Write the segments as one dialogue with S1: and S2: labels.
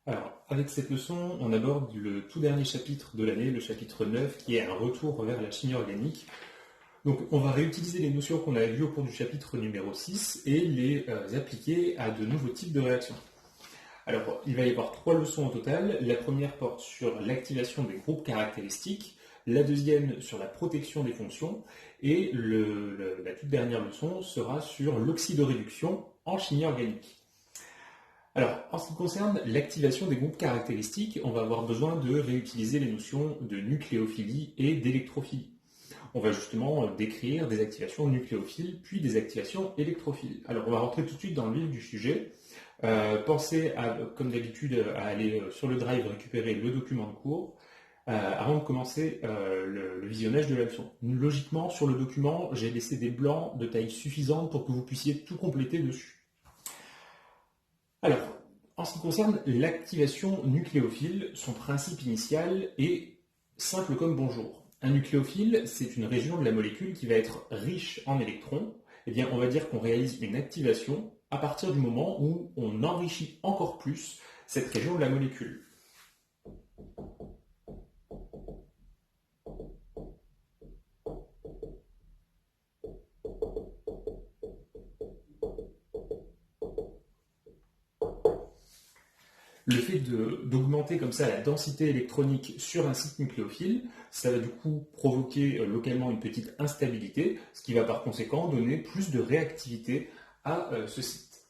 S1: Alors, avec cette leçon, on aborde le tout dernier chapitre de l'année, le chapitre 9, qui est un retour vers la chimie organique. Donc, on va réutiliser les notions qu'on a vues au cours du chapitre numéro 6 et les appliquer à de nouveaux types de réactions. Alors, il va y avoir 3 leçons au total. La première porte sur l'activation des groupes caractéristiques, la deuxième sur la protection des fonctions, et la toute dernière leçon sera sur l'oxydoréduction en chimie organique. Alors, en ce qui concerne l'activation des groupes caractéristiques, on va avoir besoin de réutiliser les notions de nucléophilie et d'électrophilie. On va justement décrire des activations nucléophiles, puis des activations électrophiles. Alors, on va rentrer tout de suite dans le vif du sujet. Pensez, comme d'habitude, à aller sur le drive récupérer le document de cours avant de commencer le visionnage de la leçon. Logiquement, sur le document, j'ai laissé des blancs de taille suffisante pour que vous puissiez tout compléter dessus. Alors, en ce qui concerne l'activation nucléophile, son principe initial est simple comme bonjour. Un nucléophile, c'est une région de la molécule qui va être riche en électrons. Eh bien, on va dire qu'on réalise une activation à partir du moment où on enrichit encore plus cette région de la molécule. Le fait d'augmenter comme ça la densité électronique sur un site nucléophile, ça va du coup provoquer localement une petite instabilité, ce qui va par conséquent donner plus de réactivité à ce site.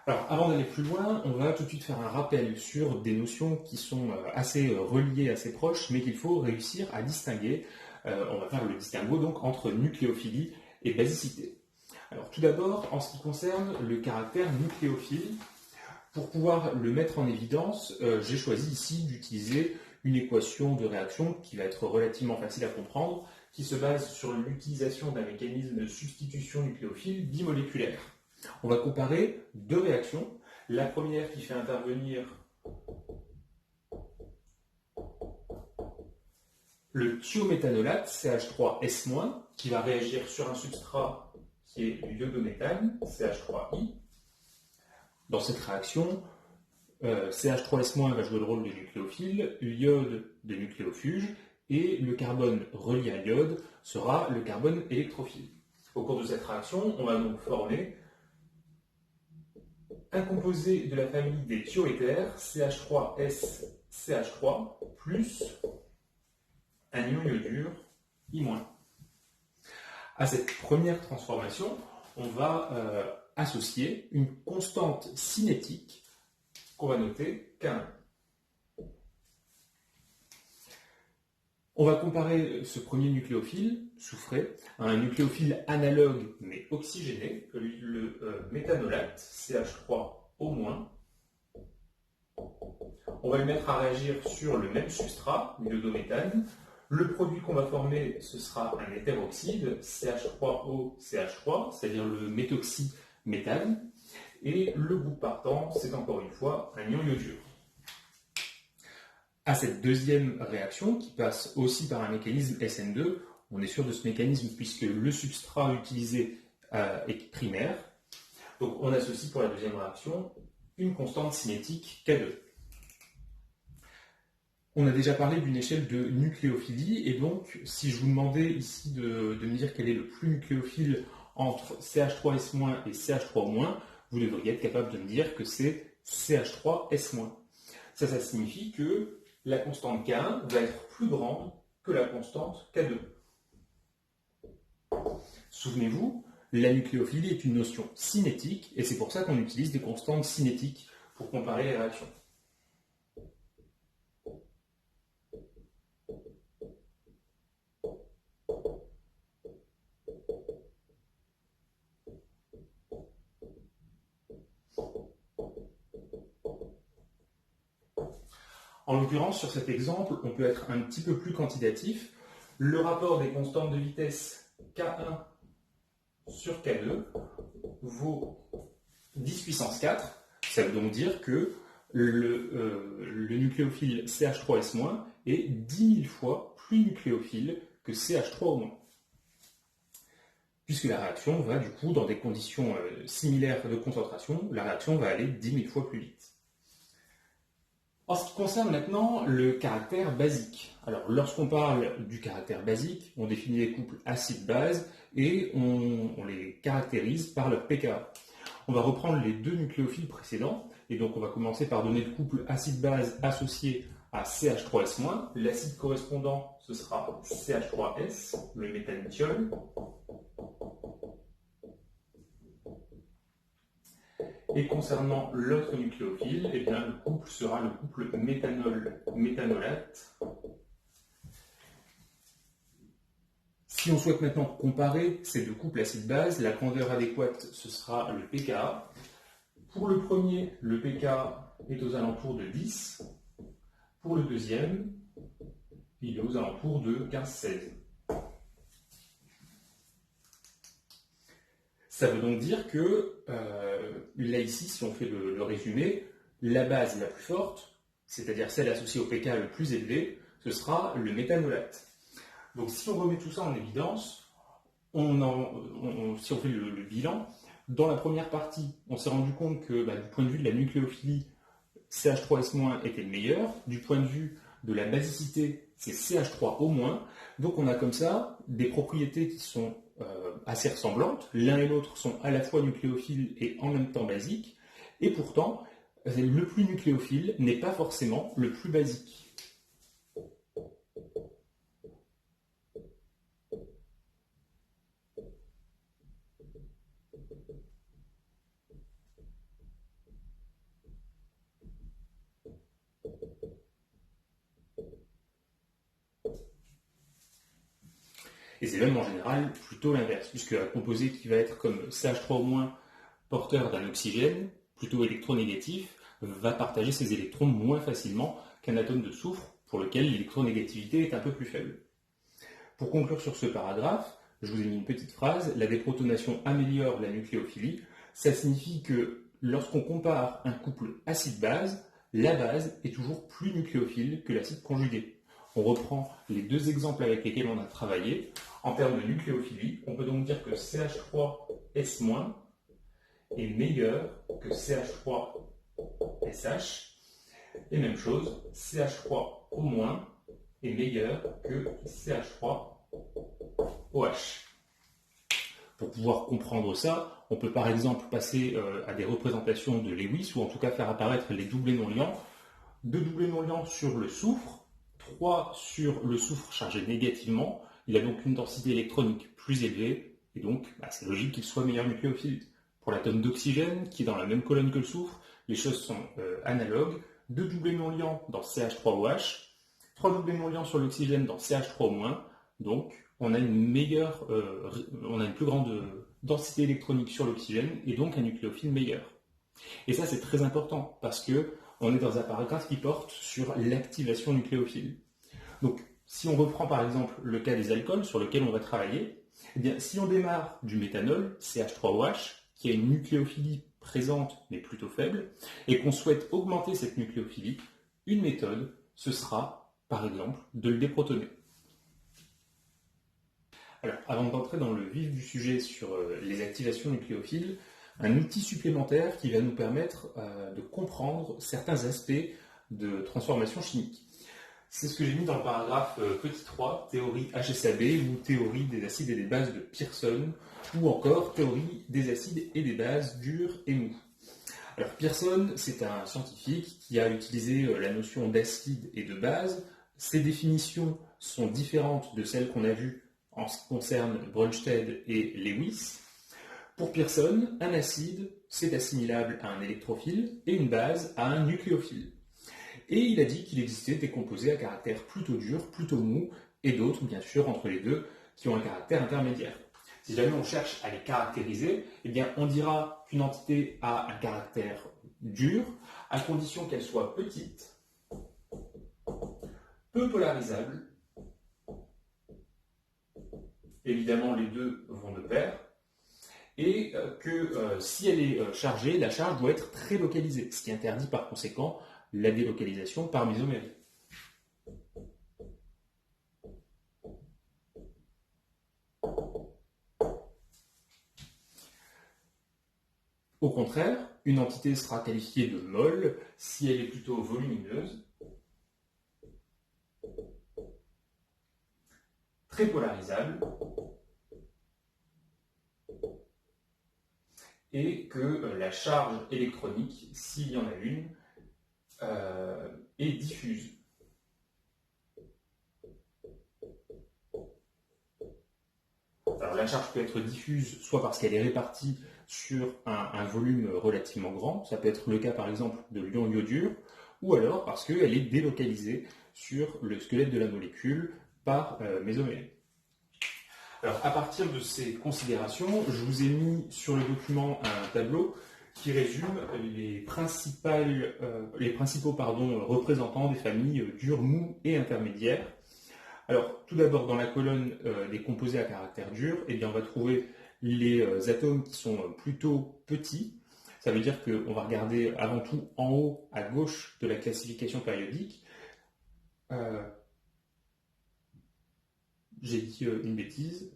S1: Alors avant d'aller plus loin, on va tout de suite faire un rappel sur des notions qui sont assez reliées, assez proches, mais qu'il faut réussir à distinguer. On va faire le distinguo donc entre nucléophilie et basicité. Alors tout d'abord, en ce qui concerne le caractère nucléophile, pour pouvoir le mettre en évidence, j'ai choisi ici d'utiliser une équation de réaction qui va être relativement facile à comprendre, qui se base sur l'utilisation d'un mécanisme de substitution nucléophile bimoléculaire. On va comparer deux réactions. La première qui fait intervenir le thiométhanolate, CH3S-, qui va réagir sur un substrat qui est du iodométhane, CH3I. Dans cette réaction, CH3S- va jouer le rôle de nucléophile, l'iode de nucléofuge, et le carbone relié à l'iode sera le carbone électrophile. Au cours de cette réaction, on va donc former un composé de la famille des thioéthers, CH3S, CH3, plus un ion iodure, I-. À cette première transformation, on va associer une constante cinétique qu'on va noter K1. On va comparer ce premier nucléophile, soufré, à un nucléophile analogue mais oxygéné, le méthanolate, CH3O-. On va le mettre à réagir sur le même substrat, l'iodométhane. Le produit qu'on va former, ce sera un hétéroxyde, CH3O, CH3, c'est-à-dire le méthoxyméthane. Et le groupe partant, c'est encore une fois un ion iodure. À cette deuxième réaction, qui passe aussi par un mécanisme SN2, on est sûr de ce mécanisme puisque le substrat utilisé est primaire. Donc on associe pour la deuxième réaction une constante cinétique K2. On a déjà parlé d'une échelle de nucléophilie, et donc si je vous demandais ici de me dire quel est le plus nucléophile entre CH3S- et CH3O-, vous devriez être capable de me dire que c'est CH3S-. Ça signifie que la constante K1 va être plus grande que la constante K2. Souvenez-vous, la nucléophilie est une notion cinétique, et c'est pour ça qu'on utilise des constantes cinétiques pour comparer les réactions. En l'occurrence, sur cet exemple, on peut être un petit peu plus quantitatif. Le rapport des constantes de vitesse K1 sur K2 vaut 10 puissance 4. Ça veut donc dire que le nucléophile CH3S- est 10 000 fois plus nucléophile que CH3O-. Puisque la réaction va du coup, dans des conditions similaires de concentration, la réaction va aller 10 000 fois plus vite. En ce qui concerne maintenant le caractère basique. Alors, lorsqu'on parle du caractère basique, on définit les couples acide-base et on les caractérise par leur pKa. On va reprendre les deux nucléophiles précédents, et donc on va commencer par donner le couple acide-base associé à CH3S-. L'acide correspondant, ce sera CH3S, le méthanithiol. Et concernant l'autre nucléophile, eh bien, le couple sera le couple méthanol-méthanolate. Si on souhaite maintenant comparer ces deux couples acide-base, la grandeur adéquate, ce sera le pKa. Pour le premier, le pKa est aux alentours de 10. Pour le deuxième, il est aux alentours de 15-16. Ça veut donc dire que, là ici, si on fait le résumé, la base la plus forte, c'est-à-dire celle associée au pKa le plus élevé, ce sera le méthanolate. Donc si on remet tout ça en évidence, si on fait le bilan, dans la première partie, on s'est rendu compte que du point de vue de la nucléophilie, CH3S- était le meilleur, du point de vue de la basicité, c'est CH3O-. Donc on a comme ça des propriétés qui sont assez ressemblantes. L'un et l'autre sont à la fois nucléophiles et en même temps basiques. Et pourtant, le plus nucléophile n'est pas forcément le plus basique. Et c'est même en général plutôt l'inverse, puisque un composé qui va être comme CH3- porteur d'un oxygène, plutôt électronégatif, va partager ses électrons moins facilement qu'un atome de soufre, pour lequel l'électronégativité est un peu plus faible. Pour conclure sur ce paragraphe, je vous ai mis une petite phrase, la déprotonation améliore la nucléophilie. Ça signifie que lorsqu'on compare un couple acide-base, la base est toujours plus nucléophile que l'acide conjugué. On reprend les deux exemples avec lesquels on a travaillé. En termes de nucléophilie, on peut donc dire que CH3S- est meilleur que CH3SH. Et même chose, CH3O- est meilleur que CH3OH. Pour pouvoir comprendre ça, on peut par exemple passer à des représentations de Lewis, ou en tout cas faire apparaître les doublés non liants. 2 doublés non liants sur le soufre, 3 sur le soufre chargé négativement. Il a donc une densité électronique plus élevée, et donc c'est logique qu'il soit meilleur nucléophile. Pour l'atome d'oxygène, qui est dans la même colonne que le soufre, les choses sont analogues. 2 doublés non liants dans CH3OH, 3 doublés non liants sur l'oxygène dans CH3-. Donc, on a une plus grande densité électronique sur l'oxygène et donc un nucléophile meilleur. Et ça, c'est très important parce que on est dans un paragraphe qui porte sur l'activation nucléophile. Donc, si on reprend par exemple le cas des alcools sur lequel on va travailler, eh bien, si on démarre du méthanol, CH3OH, qui a une nucléophilie présente mais plutôt faible, et qu'on souhaite augmenter cette nucléophilie, une méthode, ce sera par exemple de le déprotoner. Alors, avant d'entrer dans le vif du sujet sur les activations nucléophiles, un outil supplémentaire qui va nous permettre de comprendre certains aspects de transformation chimique. C'est ce que j'ai mis dans le paragraphe petit 3, théorie HSAB ou théorie des acides et des bases de Pearson, ou encore théorie des acides et des bases durs et mous. Alors Pearson, c'est un scientifique qui a utilisé la notion d'acide et de base. Ces définitions sont différentes de celles qu'on a vues en ce qui concerne Brønsted et Lewis. Pour Pearson, un acide, c'est assimilable à un électrophile et une base à un nucléophile. Et il a dit qu'il existait des composés à caractère plutôt dur, plutôt mou, et d'autres, bien sûr, entre les deux, qui ont un caractère intermédiaire. Si jamais on cherche à les caractériser, eh bien, on dira qu'une entité a un caractère dur, à condition qu'elle soit petite, peu polarisable. Évidemment, les deux vont de pair. Et que si elle est chargée, la charge doit être très localisée, ce qui interdit par conséquent la délocalisation par mésomérie. Au contraire, une entité sera qualifiée de molle si elle est plutôt volumineuse, très polarisable, et que la charge électronique, s'il y en a une, est diffuse. Alors la charge peut être diffuse soit parce qu'elle est répartie sur un volume relativement grand, ça peut être le cas par exemple de l'ion iodure, ou alors parce qu'elle est délocalisée sur le squelette de la molécule par mésomélène. Alors à partir de ces considérations, je vous ai mis sur le document un tableau qui résume les principaux représentants des familles dures, mous et intermédiaires. Alors, tout d'abord, dans la colonne des composés à caractère dur, eh bien, on va trouver les atomes qui sont plutôt petits. Ça veut dire qu'on va regarder avant tout en haut à gauche de la classification périodique. J'ai dit une bêtise.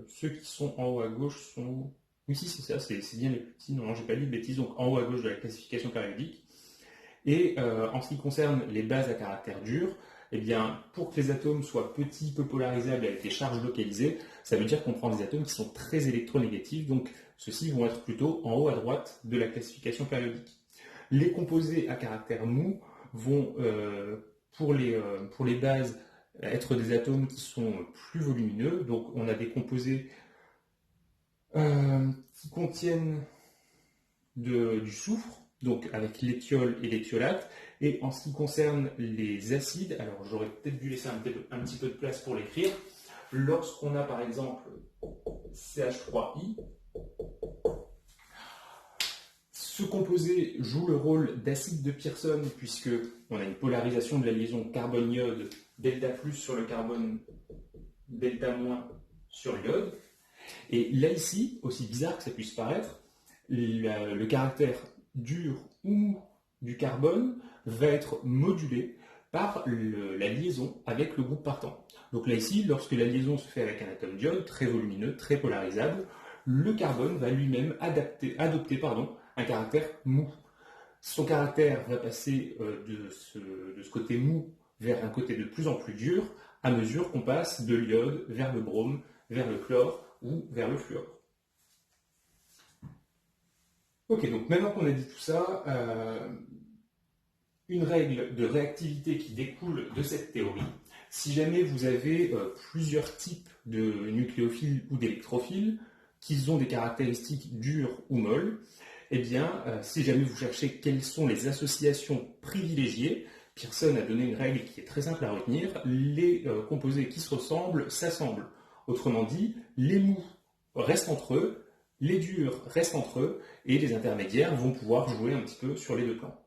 S1: Ceux qui sont en haut à gauche sont... Oui, si, c'est ça, c'est bien les petits. Non, j'ai pas dit de bêtises. Donc, en haut à gauche de la classification périodique. Et en ce qui concerne les bases à caractère dur, eh bien, pour que les atomes soient petits, peu polarisables avec des charges localisées, ça veut dire qu'on prend des atomes qui sont très électronégatifs, donc ceux-ci vont être plutôt en haut à droite de la classification périodique. Les composés à caractère mou vont, pour les bases, être des atomes qui sont plus volumineux, donc on a des composés qui contiennent du soufre, donc avec l'éthiol et l'éthiolate. Et en ce qui concerne les acides, alors j'aurais peut-être dû laisser un petit peu de place pour l'écrire. Lorsqu'on a par exemple CH3I, ce composé joue le rôle d'acide de Pearson puisque on a une polarisation de la liaison carbone-iode delta plus sur le carbone, delta moins sur l'iode. Et là ici, aussi bizarre que ça puisse paraître, le caractère dur ou mou du carbone va être modulé par la liaison avec le groupe partant. Donc là ici, lorsque la liaison se fait avec un atome d'iode très volumineux, très polarisable, le carbone va lui-même adopter un caractère mou. Son caractère va passer de ce côté mou vers un côté de plus en plus dur à mesure qu'on passe de l'iode vers le brome, vers le chlore ou vers le fluor. Ok, donc maintenant qu'on a dit tout ça, une règle de réactivité qui découle de cette théorie, si jamais vous avez plusieurs types de nucléophiles ou d'électrophiles, qui ont des caractéristiques dures ou molles, eh bien, si jamais vous cherchez quelles sont les associations privilégiées, Pearson a donné une règle qui est très simple à retenir, les composés qui se ressemblent s'assemblent. Autrement dit, les mous restent entre eux, les durs restent entre eux, et les intermédiaires vont pouvoir jouer un petit peu sur les deux plans.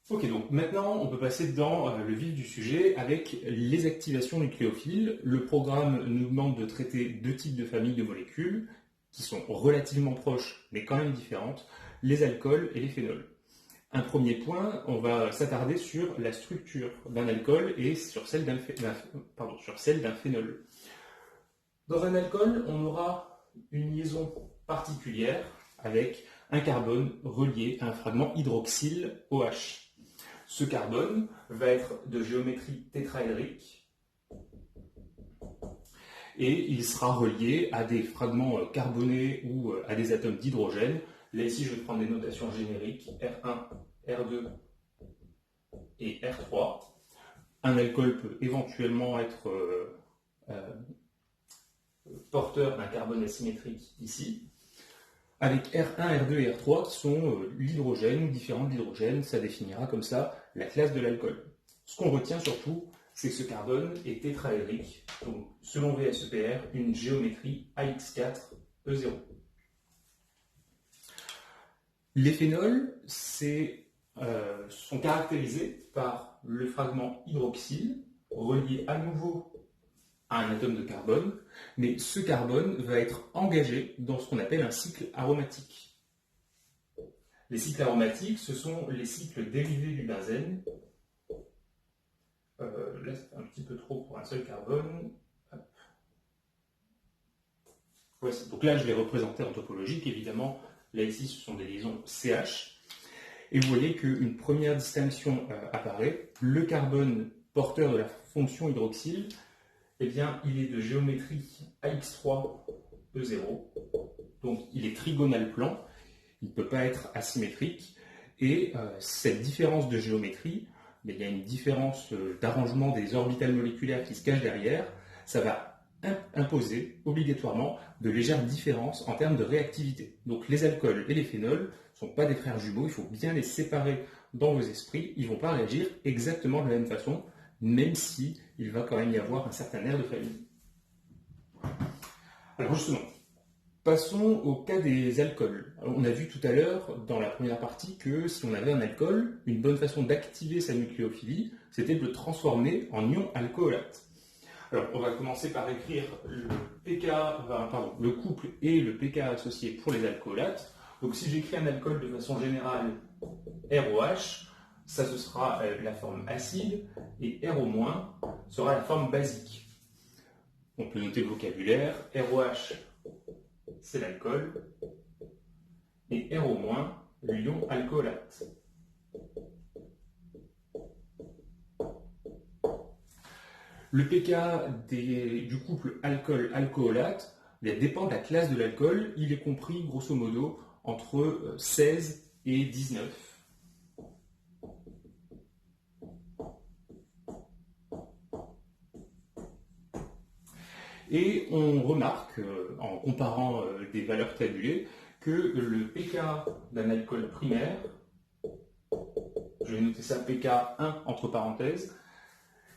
S1: Ok, donc maintenant on peut passer dans le vif du sujet avec les activations nucléophiles. Le programme nous demande de traiter deux types de familles de molécules qui sont relativement proches mais quand même différentes, les alcools et les phénols. Un premier point, on va s'attarder sur la structure d'un alcool et sur celle d'un phénol. Dans un alcool, on aura une liaison particulière avec un carbone relié à un fragment hydroxyle OH. Ce carbone va être de géométrie tétraédrique et il sera relié à des fragments carbonés ou à des atomes d'hydrogène. Là ici, je vais prendre des notations génériques R1, R2 et R3. Un alcool peut éventuellement être porteur d'un carbone asymétrique ici, avec R1, R2 et R3 qui sont l'hydrogène ou différents de l'hydrogène, ça définira comme ça la classe de l'alcool. Ce qu'on retient surtout, c'est que ce carbone est tétraédrique, donc selon VSEPR, une géométrie AX4E0. Les phénols sont caractérisés par le fragment hydroxyle relié à nouveau à un atome de carbone, mais ce carbone va être engagé dans ce qu'on appelle un cycle aromatique. Les cycles aromatiques, ce sont les cycles dérivés du benzène. Là, c'est un petit peu trop pour un seul carbone. Hop. Voici. Donc là, je l'ai représenté en topologique. Évidemment, là ici, ce sont des liaisons CH. Et vous voyez qu'une première distinction apparaît. Le carbone porteur de la fonction hydroxyle, eh bien, il est de géométrie AX3E0. Donc, il est trigonal plan. Il ne peut pas être asymétrique. Et cette différence de géométrie, il y a une différence d'arrangement des orbitales moléculaires qui se cachent derrière. Ça va imposer obligatoirement de légères différences en termes de réactivité. Donc les alcools et les phénols ne sont pas des frères jumeaux, il faut bien les séparer dans vos esprits. Ils ne vont pas réagir exactement de la même façon, même si il va quand même y avoir un certain air de famille. Alors justement, passons au cas des alcools. Alors, on a vu tout à l'heure dans la première partie que si on avait un alcool, une bonne façon d'activer sa nucléophilie, c'était de le transformer en ion alcoolate. Alors, on va commencer par écrire le couple et le pK associé pour les alcoolates. Donc, si j'écris un alcool de façon générale, ROH, ça ce sera la forme acide, et RO- sera la forme basique. On peut noter le vocabulaire. ROH, c'est l'alcool, et RO-, l'ion alcoolate. Le pK du couple alcool-alcoolate dépend de la classe de l'alcool. Il est compris grosso modo entre 16 et 19. Et on remarque, en comparant des valeurs tabulées, que le pK d'un alcool primaire, je vais noter ça pK1 entre parenthèses,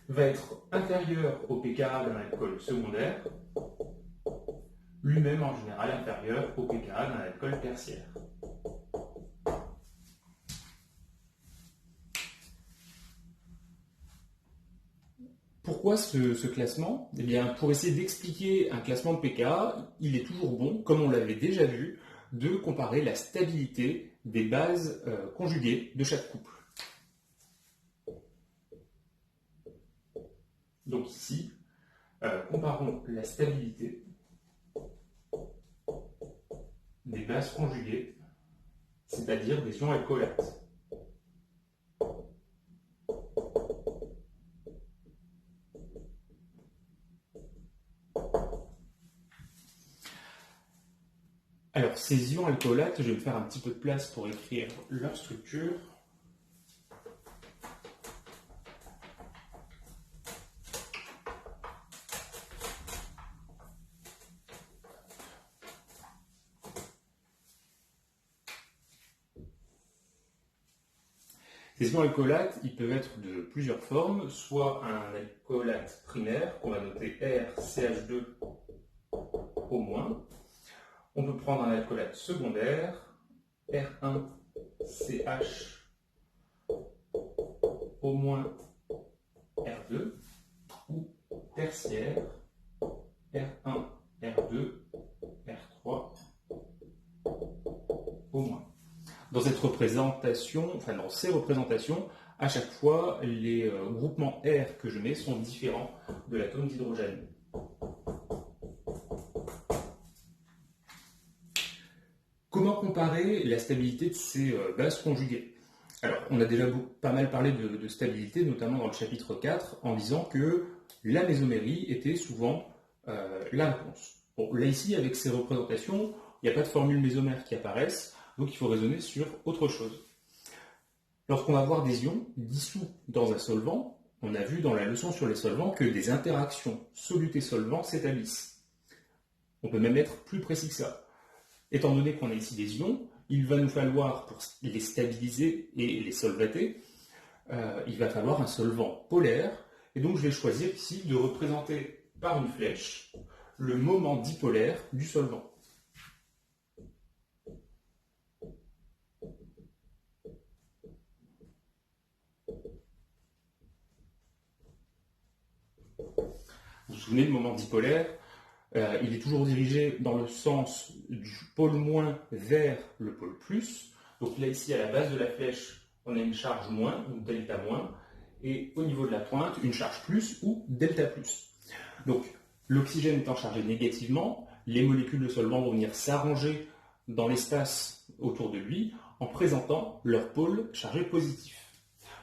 S1: va être inférieur au pK d'un alcool secondaire, lui-même en général inférieur au pK d'un alcool tertiaire. Pourquoi ce classement? Eh bien, pour essayer d'expliquer un classement de pK, il est toujours bon, comme on l'avait déjà vu, de comparer la stabilité des bases conjuguées de chaque couple. Donc ici, comparons la stabilité des bases conjuguées, c'est-à-dire des ions alcoolates. Alors, ces ions alcoolates, je vais me faire un petit peu de place pour écrire leur structure. Ces ions alcoolates, ils peuvent être de plusieurs formes, soit un alcoolate primaire, qu'on va noter RCH2O-. On peut prendre un alcoolate secondaire, R1CH au moins R2, ou tertiaire, R1, R2, R3 au moins. Dans cette représentation, dans ces représentations, à chaque fois, les groupements R que je mets sont différents de l'atome d'hydrogène. Comment comparer la stabilité de ces bases conjuguées? Alors, on a déjà pas mal parlé de stabilité, notamment dans le chapitre 4, en disant que la mésomérie était souvent la réponse. Bon, là ici, avec ces représentations, il n'y a pas de formule mésomère qui apparaissent, donc il faut raisonner sur autre chose. Lorsqu'on va voir des ions dissous dans un solvant, on a vu dans la leçon sur les solvants que des interactions soluté-solvant s'établissent. On peut même être plus précis que ça. Étant donné qu'on a ici des ions, il va nous falloir, pour les stabiliser et les solvater, il va falloir un solvant polaire. Et donc je vais choisir ici de représenter par une flèche le moment dipolaire du solvant. Vous vous souvenez, le moment dipolaire, il est toujours dirigé dans le sens du pôle moins vers le pôle plus. Donc là, ici, à la base de la flèche, on a une charge moins, ou delta moins, et au niveau de la pointe, une charge plus ou delta plus. Donc, l'oxygène étant chargé négativement, les molécules de solvant vont venir s'arranger dans l'espace autour de lui en présentant leur pôle chargé positif.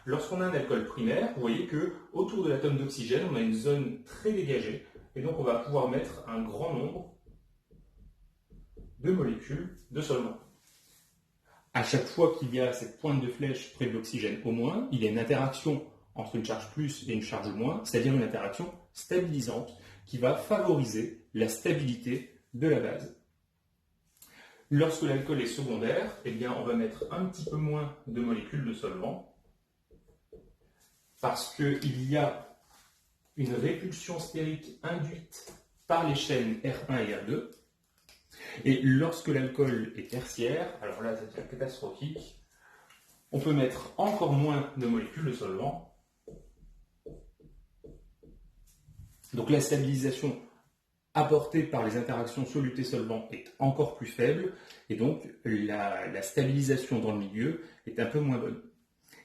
S1: Lorsqu'on a un alcool primaire, vous voyez que autour de l'atome d'oxygène, on a une zone très dégagée, et donc on va pouvoir mettre un grand nombre de molécules de solvant. À chaque fois qu'il y a cette pointe de flèche près de l'oxygène au moins, il y a une interaction entre une charge plus et une charge moins, c'est-à-dire une interaction stabilisante qui va favoriser la stabilité de la base. Lorsque l'alcool est secondaire, eh bien, on va mettre un petit peu moins de molécules de solvant parce qu'il y a une répulsion stérique induite par les chaînes R1 et R2. Et lorsque l'alcool est tertiaire, alors là, ça devient catastrophique, on peut mettre encore moins de molécules de solvant. Donc la stabilisation apportée par les interactions soluté-solvant est encore plus faible, et donc la stabilisation dans le milieu est un peu moins bonne.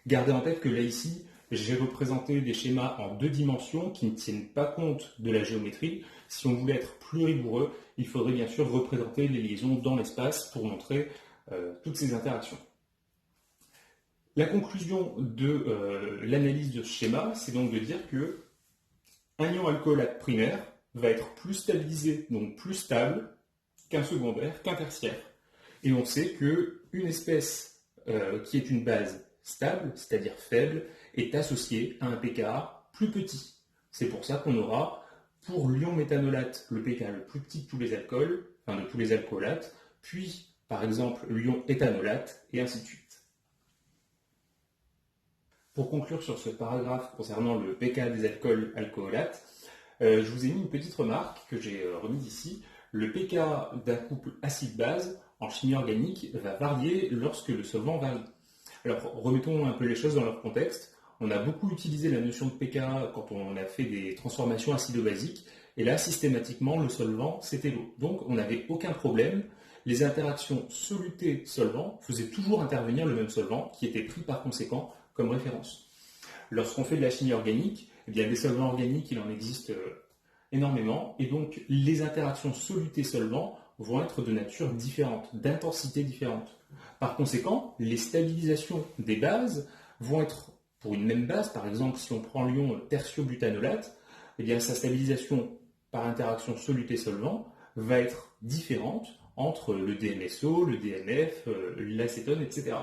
S1: Gardez en tête que là, ici, j'ai représenté des schémas en 2 dimensions qui ne tiennent pas compte de la géométrie. Si on voulait être plus rigoureux, il faudrait bien sûr représenter les liaisons dans l'espace pour montrer toutes ces interactions. La conclusion de l'analyse de ce schéma, c'est donc de dire que un ion alcoolate primaire va être plus stabilisé, donc plus stable, qu'un secondaire, qu'un tertiaire. Et on sait qu'une espèce qui est une base stable, c'est-à-dire faible, est associée à un pKa plus petit. C'est pour ça qu'on aura, pour l'ion méthanolate, le pKa le plus petit de tous les alcools, enfin de tous les alcoolates, puis par exemple l'ion éthanolate, et ainsi de suite. Pour conclure sur ce paragraphe concernant le pKa des alcools alcoolates, je vous ai mis une petite remarque que j'ai remise ici. Le pKa d'un couple acide-base en chimie organique va varier lorsque le solvant varie. Alors remettons un peu les choses dans leur contexte. On a beaucoup utilisé la notion de pKa quand on a fait des transformations acido-basiques, et là systématiquement le solvant c'était l'eau. Donc on n'avait aucun problème. Les interactions soluté-solvant faisaient toujours intervenir le même solvant qui était pris par conséquent comme référence. Lorsqu'on fait de la chimie organique, eh bien, des solvants organiques, il en existe énormément, et donc les interactions soluté-solvant vont être de nature différente, d'intensité différente. Par conséquent, les stabilisations des bases vont être, pour une même base, par exemple si on prend l'ion tertiobutanolate, eh bien, sa stabilisation par interaction soluté-solvant va être différente entre le DMSO, le DMF, l'acétone, etc.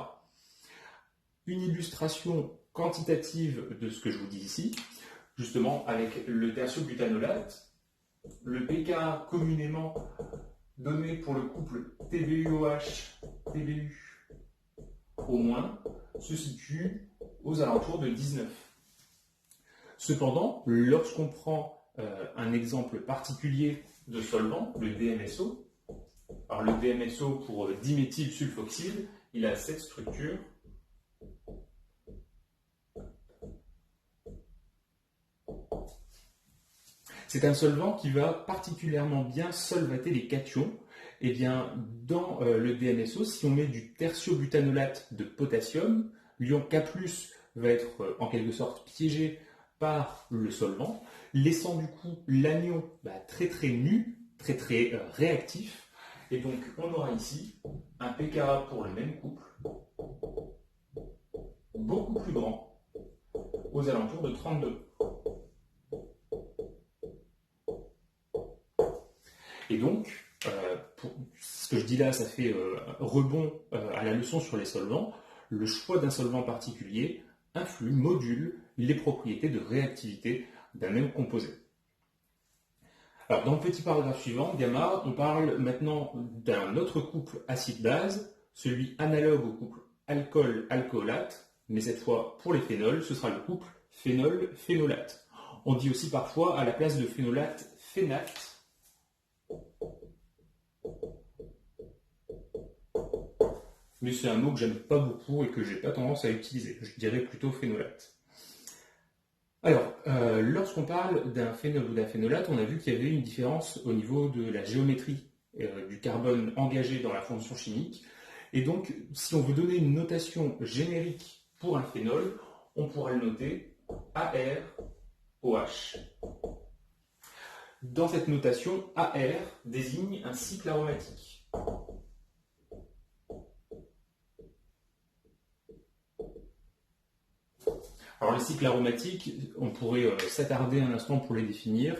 S1: Une illustration quantitative de ce que je vous dis ici, justement avec le tertiobutanolate, le pKa communément donné pour le couple TBUOH-TBU au moins se situe aux alentours de 19. Cependant, lorsqu'on prend un exemple particulier de solvant, le DMSO, alors le DMSO pour diméthylsulfoxyde, il a cette structure. C'est un solvant qui va particulièrement bien solvater les cations. Et bien, dans le DMSO, si on met du tertiobutanolate de potassium, l'ion K+ va être en quelque sorte piégé par le solvant, laissant du coup l'anion très très nu, très très réactif. Et donc, on aura ici un pKa pour le même couple, beaucoup plus grand, aux alentours de 32. Et donc, ce que je dis là, ça fait rebond à la leçon sur les solvants. Le choix d'un solvant particulier influe, module les propriétés de réactivité d'un même composé. Alors, dans le petit paragraphe suivant, gamma, on parle maintenant d'un autre couple acide-base, celui analogue au couple alcool-alcoolate, mais cette fois pour les phénols, ce sera le couple phénol-phénolate. On dit aussi parfois à la place de phénolate, phénate. Mais c'est un mot que j'aime pas beaucoup et que j'ai pas tendance à utiliser. Je dirais plutôt phénolate. Alors, lorsqu'on parle d'un phénol ou d'un phénolate, on a vu qu'il y avait une différence au niveau de la géométrie du carbone engagé dans la fonction chimique. Et donc, si on veut donner une notation générique pour un phénol, on pourrait le noter AROH. Dans cette notation, AR désigne un cycle aromatique. Alors les cycles aromatiques, on pourrait s'attarder un instant pour les définir.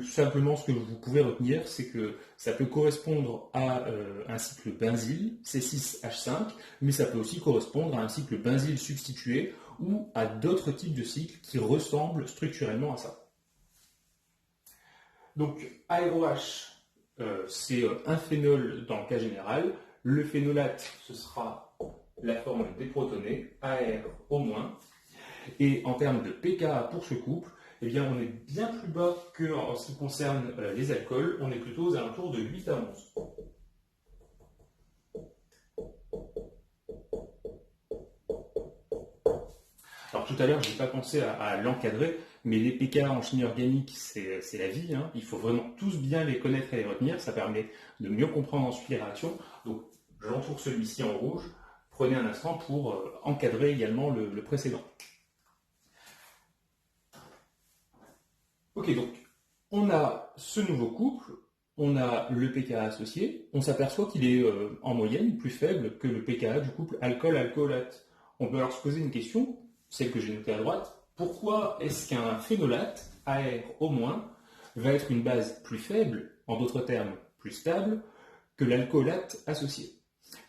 S1: Simplement, ce que vous pouvez retenir, c'est que ça peut correspondre à un cycle benzyle, C6H5, mais ça peut aussi correspondre à un cycle benzyle substitué ou à d'autres types de cycles qui ressemblent structurellement à ça. Donc, AROH, c'est un phénol dans le cas général. Le phénolate, ce sera la forme déprotonée, AR-. Et en termes de pKa pour ce couple, eh bien, on est bien plus bas qu'en ce qui concerne les alcools. On est plutôt aux alentours de 8 à 11. Alors tout à l'heure, je n'ai pas pensé à l'encadrer, mais les pKa en chimie organique, c'est la vie. Hein. Il faut vraiment tous bien les connaître et les retenir. Ça permet de mieux comprendre ensuite les réactions. Donc j'entoure celui-ci en rouge. Prenez un instant pour encadrer également le précédent. Ok, donc on a ce nouveau couple, on a le pKa associé, on s'aperçoit qu'il est en moyenne plus faible que le pKa du couple alcool-alcoolate. On peut alors se poser une question, celle que j'ai notée à droite, pourquoi est-ce qu'un phénolate, AR-, va être une base plus faible, en d'autres termes plus stable, que l'alcoolate associé?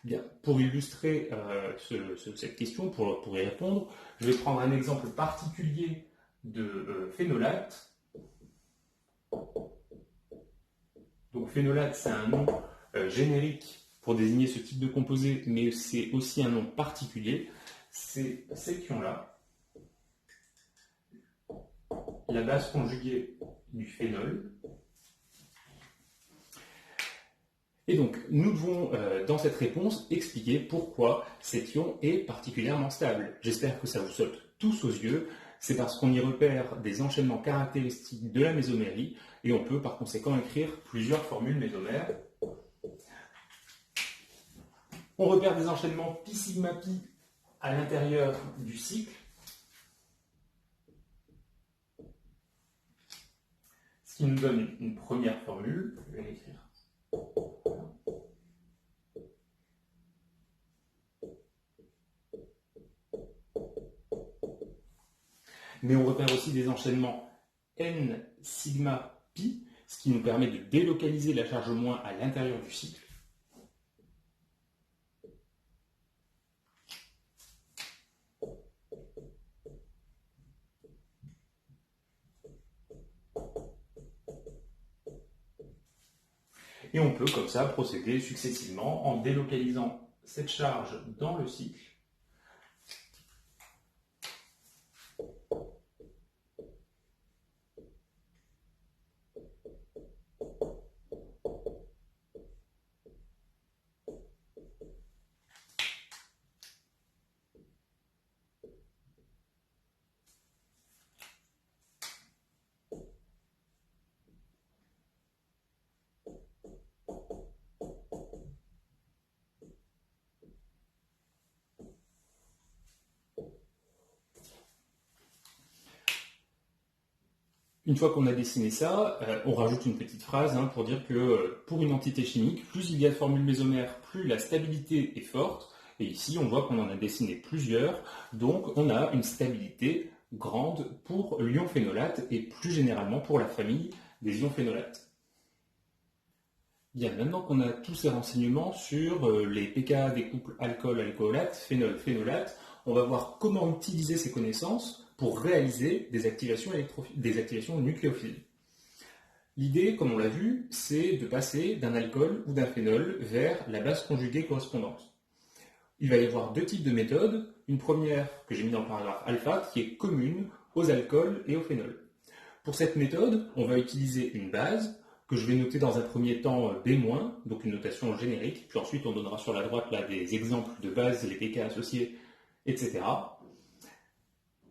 S1: Bien, pour illustrer cette question, pour y répondre, je vais prendre un exemple particulier de phénolate. Donc phénolate, c'est un nom générique pour désigner ce type de composé, mais c'est aussi un nom particulier. C'est cet ion-là, la base conjuguée du phénol. Et donc, nous devons, dans cette réponse, expliquer pourquoi cet ion est particulièrement stable. J'espère que ça vous saute tous aux yeux. C'est parce qu'on y repère des enchaînements caractéristiques de la mésomérie et on peut par conséquent écrire plusieurs formules mésomères. On repère des enchaînements pi sigma pi à l'intérieur du cycle, ce qui nous donne une première formule. Je vais l'écrire. Mais on repère aussi des enchaînements n sigma pi, ce qui nous permet de délocaliser la charge moins à l'intérieur du cycle. Et on peut comme ça procéder successivement en délocalisant cette charge dans le cycle. Une fois qu'on a dessiné ça, on rajoute une petite phrase pour dire que pour une entité chimique, plus il y a de formules mésomères, plus la stabilité est forte. Et ici, on voit qu'on en a dessiné plusieurs. Donc, on a une stabilité grande pour l'ion phénolate et plus généralement pour la famille des ions phénolates. Bien, maintenant qu'on a tous ces renseignements sur les pKa des couples alcool-alcoolate, phénol-phénolate, on va voir comment utiliser ces connaissances pour réaliser des activations nucléophiles. L'idée, comme on l'a vu, c'est de passer d'un alcool ou d'un phénol vers la base conjuguée correspondante. Il va y avoir deux types de méthodes. Une première, que j'ai mis dans le paragraphe alpha, qui est commune aux alcools et aux phénols. Pour cette méthode, on va utiliser une base que je vais noter dans un premier temps B-, donc une notation générique, puis ensuite on donnera sur la droite là, des exemples de bases, les pK associés, etc.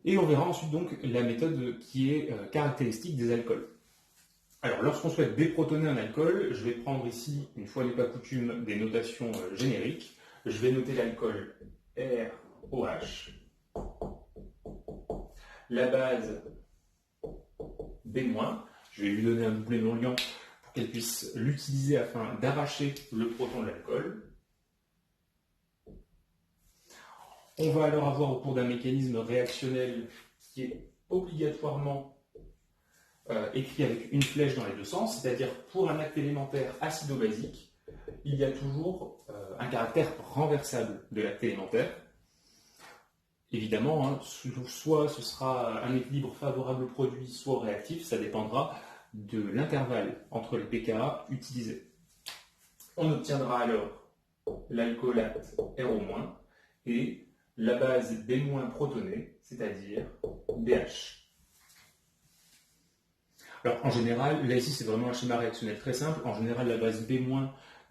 S1: Et on verra ensuite donc la méthode qui est caractéristique des alcools. Alors lorsqu'on souhaite déprotoner un alcool, je vais prendre ici, une fois n'est pas coutume, des notations génériques. Je vais noter l'alcool ROH, la base B-, Je vais lui donner un doublet non liant pour qu'elle puisse l'utiliser afin d'arracher le proton de l'alcool. On va alors avoir au cours d'un mécanisme réactionnel qui est obligatoirement écrit avec une flèche dans les deux sens, c'est-à-dire pour un acte élémentaire acido-basique, il y a toujours un caractère renversable de l'acte élémentaire. Évidemment, hein, soit ce sera un équilibre favorable au produit, soit réactif, ça dépendra de l'intervalle entre les pKa utilisés. On obtiendra alors l'alcoolate RO- et la base B- protonée, c'est-à-dire BH. Alors en général, là ici c'est vraiment un schéma réactionnel très simple. En général, la base B-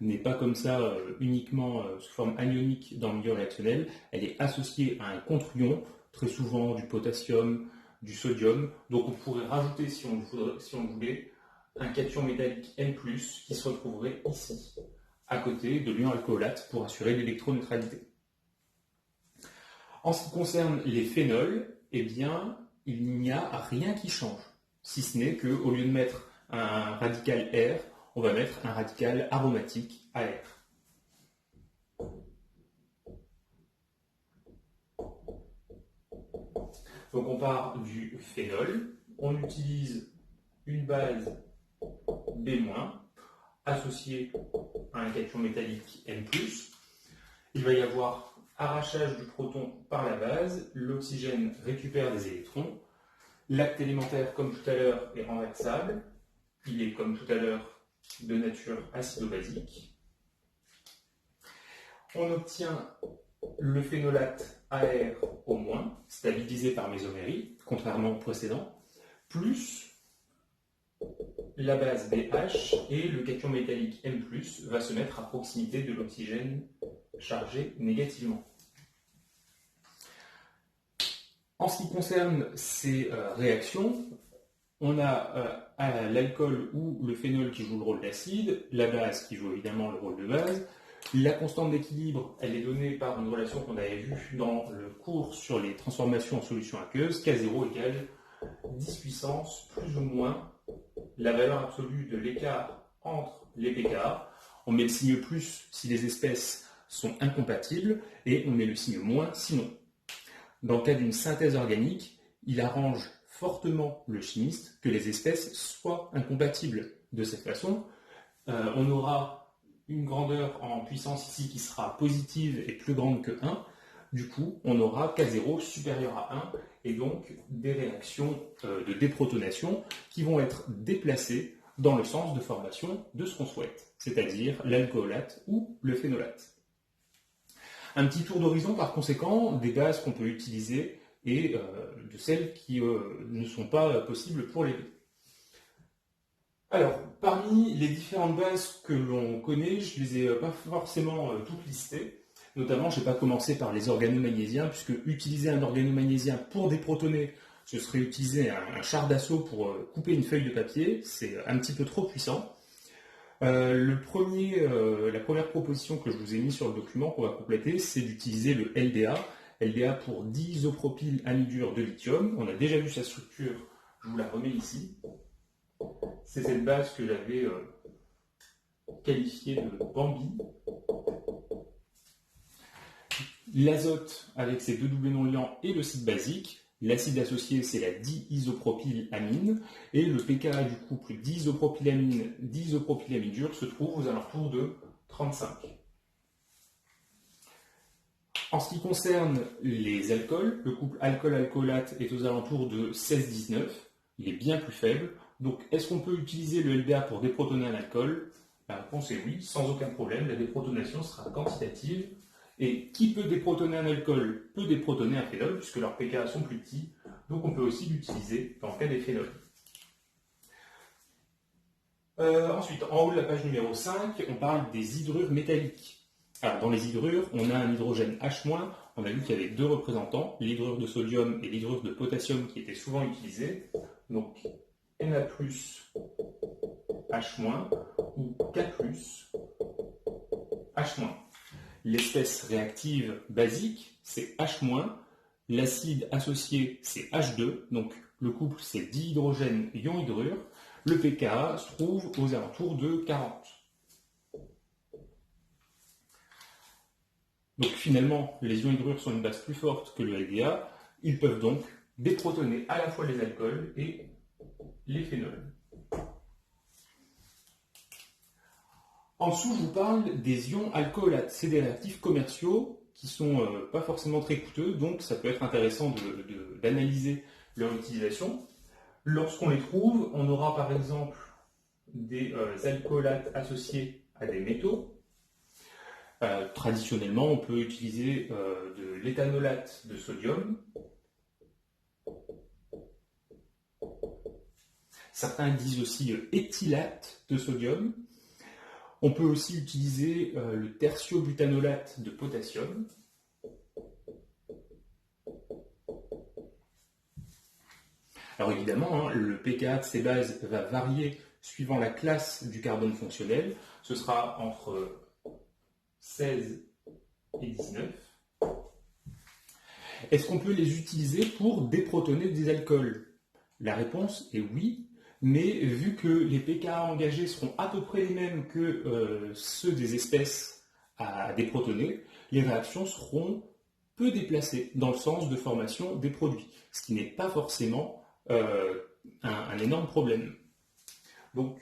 S1: n'est pas comme ça uniquement sous forme anionique dans le milieu réactionnel. Elle est associée à un contre-ion, très souvent du potassium, du sodium. Donc on pourrait rajouter, si on le voulait, un cation métallique N+, qui se retrouverait ici, à côté de l'ion alcoolate pour assurer l'électroneutralité. En ce qui concerne les phénols, eh bien, il n'y a rien qui change, si ce n'est qu'au lieu de mettre un radical R, on va mettre un radical aromatique AR. Donc on part du phénol, on utilise une base B- associée à un cation métallique N+. Il va y avoir arrachage du proton par la base, l'oxygène récupère des électrons, l'acte élémentaire, comme tout à l'heure, est renversable, il est, comme tout à l'heure, de nature acido-basique. On obtient le phénolate AR au moins, stabilisé par mésomérie, contrairement au précédent, plus la base BH et le cation métallique M+, va se mettre à proximité de l'oxygène chargé négativement. En ce qui concerne ces réactions, on a l'alcool ou le phénol qui joue le rôle d'acide, la base qui joue évidemment le rôle de base. La constante d'équilibre, elle est donnée par une relation qu'on avait vue dans le cours sur les transformations en solution aqueuse, K0 égale 10 puissance plus ou moins la valeur absolue de l'écart entre les pKa. On met le signe plus si les espèces sont incompatibles et on met le signe moins sinon. Dans le cas d'une synthèse organique, il arrange fortement le chimiste que les espèces soient incompatibles. De cette façon, on aura une grandeur en puissance ici qui sera positive et plus grande que 1. Du coup, on aura K0 supérieur à 1 et donc des réactions de déprotonation qui vont être déplacées dans le sens de formation de ce qu'on souhaite, c'est-à-dire l'alcoolate ou le phénolate. Un petit tour d'horizon par conséquent des bases qu'on peut utiliser et de celles qui ne sont pas possibles pour les B. Alors, parmi les différentes bases que l'on connaît, je ne les ai pas forcément toutes listées. Notamment, je n'ai pas commencé par les organomagnésiens, puisque utiliser un organomagnésien pour déprotoner, ce serait utiliser un char d'assaut pour couper une feuille de papier. C'est un petit peu trop puissant. La première proposition que je vous ai mise sur le document qu'on va compléter, c'est d'utiliser le LDA. LDA pour diisopropylamidure de lithium. On a déjà vu sa structure, je vous la remets ici. C'est cette base que j'avais qualifiée de Bambi. L'azote avec ses deux doublés non liants et le site basique. L'acide associé, c'est la diisopropylamine. Et le pKa du couple diisopropylamine-diisopropylamidure se trouve aux alentours de 35. En ce qui concerne les alcools, le couple alcool-alcoolate est aux alentours de 16-19. Il est bien plus faible. Donc, est-ce qu'on peut utiliser le LDA pour déprotoner un alcool? La réponse est oui, sans aucun problème. La déprotonation sera quantitative. Et qui peut déprotoner un alcool peut déprotoner un phénol, puisque leurs pKa sont plus petits. Donc, on peut aussi l'utiliser dans le cas des phénols. Ensuite, en haut de la page numéro 5, on parle des hydrures métalliques. Alors, dans les hydrures, on a un hydrogène H-. On a vu qu'il y avait deux représentants, l'hydrure de sodium et l'hydrure de potassium qui étaient souvent utilisés. Donc, Na+, H- ou K+, H-. L'espèce réactive basique, c'est H-. L'acide associé, c'est H2. Donc, le couple, c'est dihydrogène ion hydrure. le pKa se trouve aux alentours de 40. Donc finalement, les ions hydrures sont une base plus forte que le LDA, ils peuvent donc déprotoner à la fois les alcools et les phénols. En dessous, je vous parle des ions alcoolates. C'est des réactifs commerciaux qui ne sont pas forcément très coûteux, donc ça peut être intéressant d'analyser leur utilisation. Lorsqu'on les trouve, on aura par exemple des alcoolates associés à des métaux. Traditionnellement, on peut utiliser de l'éthanolate de sodium. Certains disent aussi éthylate de sodium. On peut aussi utiliser le tertiobutanolate de potassium. Alors évidemment, le pKa de ces bases va varier suivant la classe du carbone fonctionnel. Ce sera entre 16 et 19. Est-ce qu'on peut les utiliser pour déprotoner des alcools? La réponse est oui, mais vu que les pKa engagés seront à peu près les mêmes que ceux des espèces à déprotoner, les réactions seront peu déplacées dans le sens de formation des produits, ce qui n'est pas forcément un énorme problème. Donc,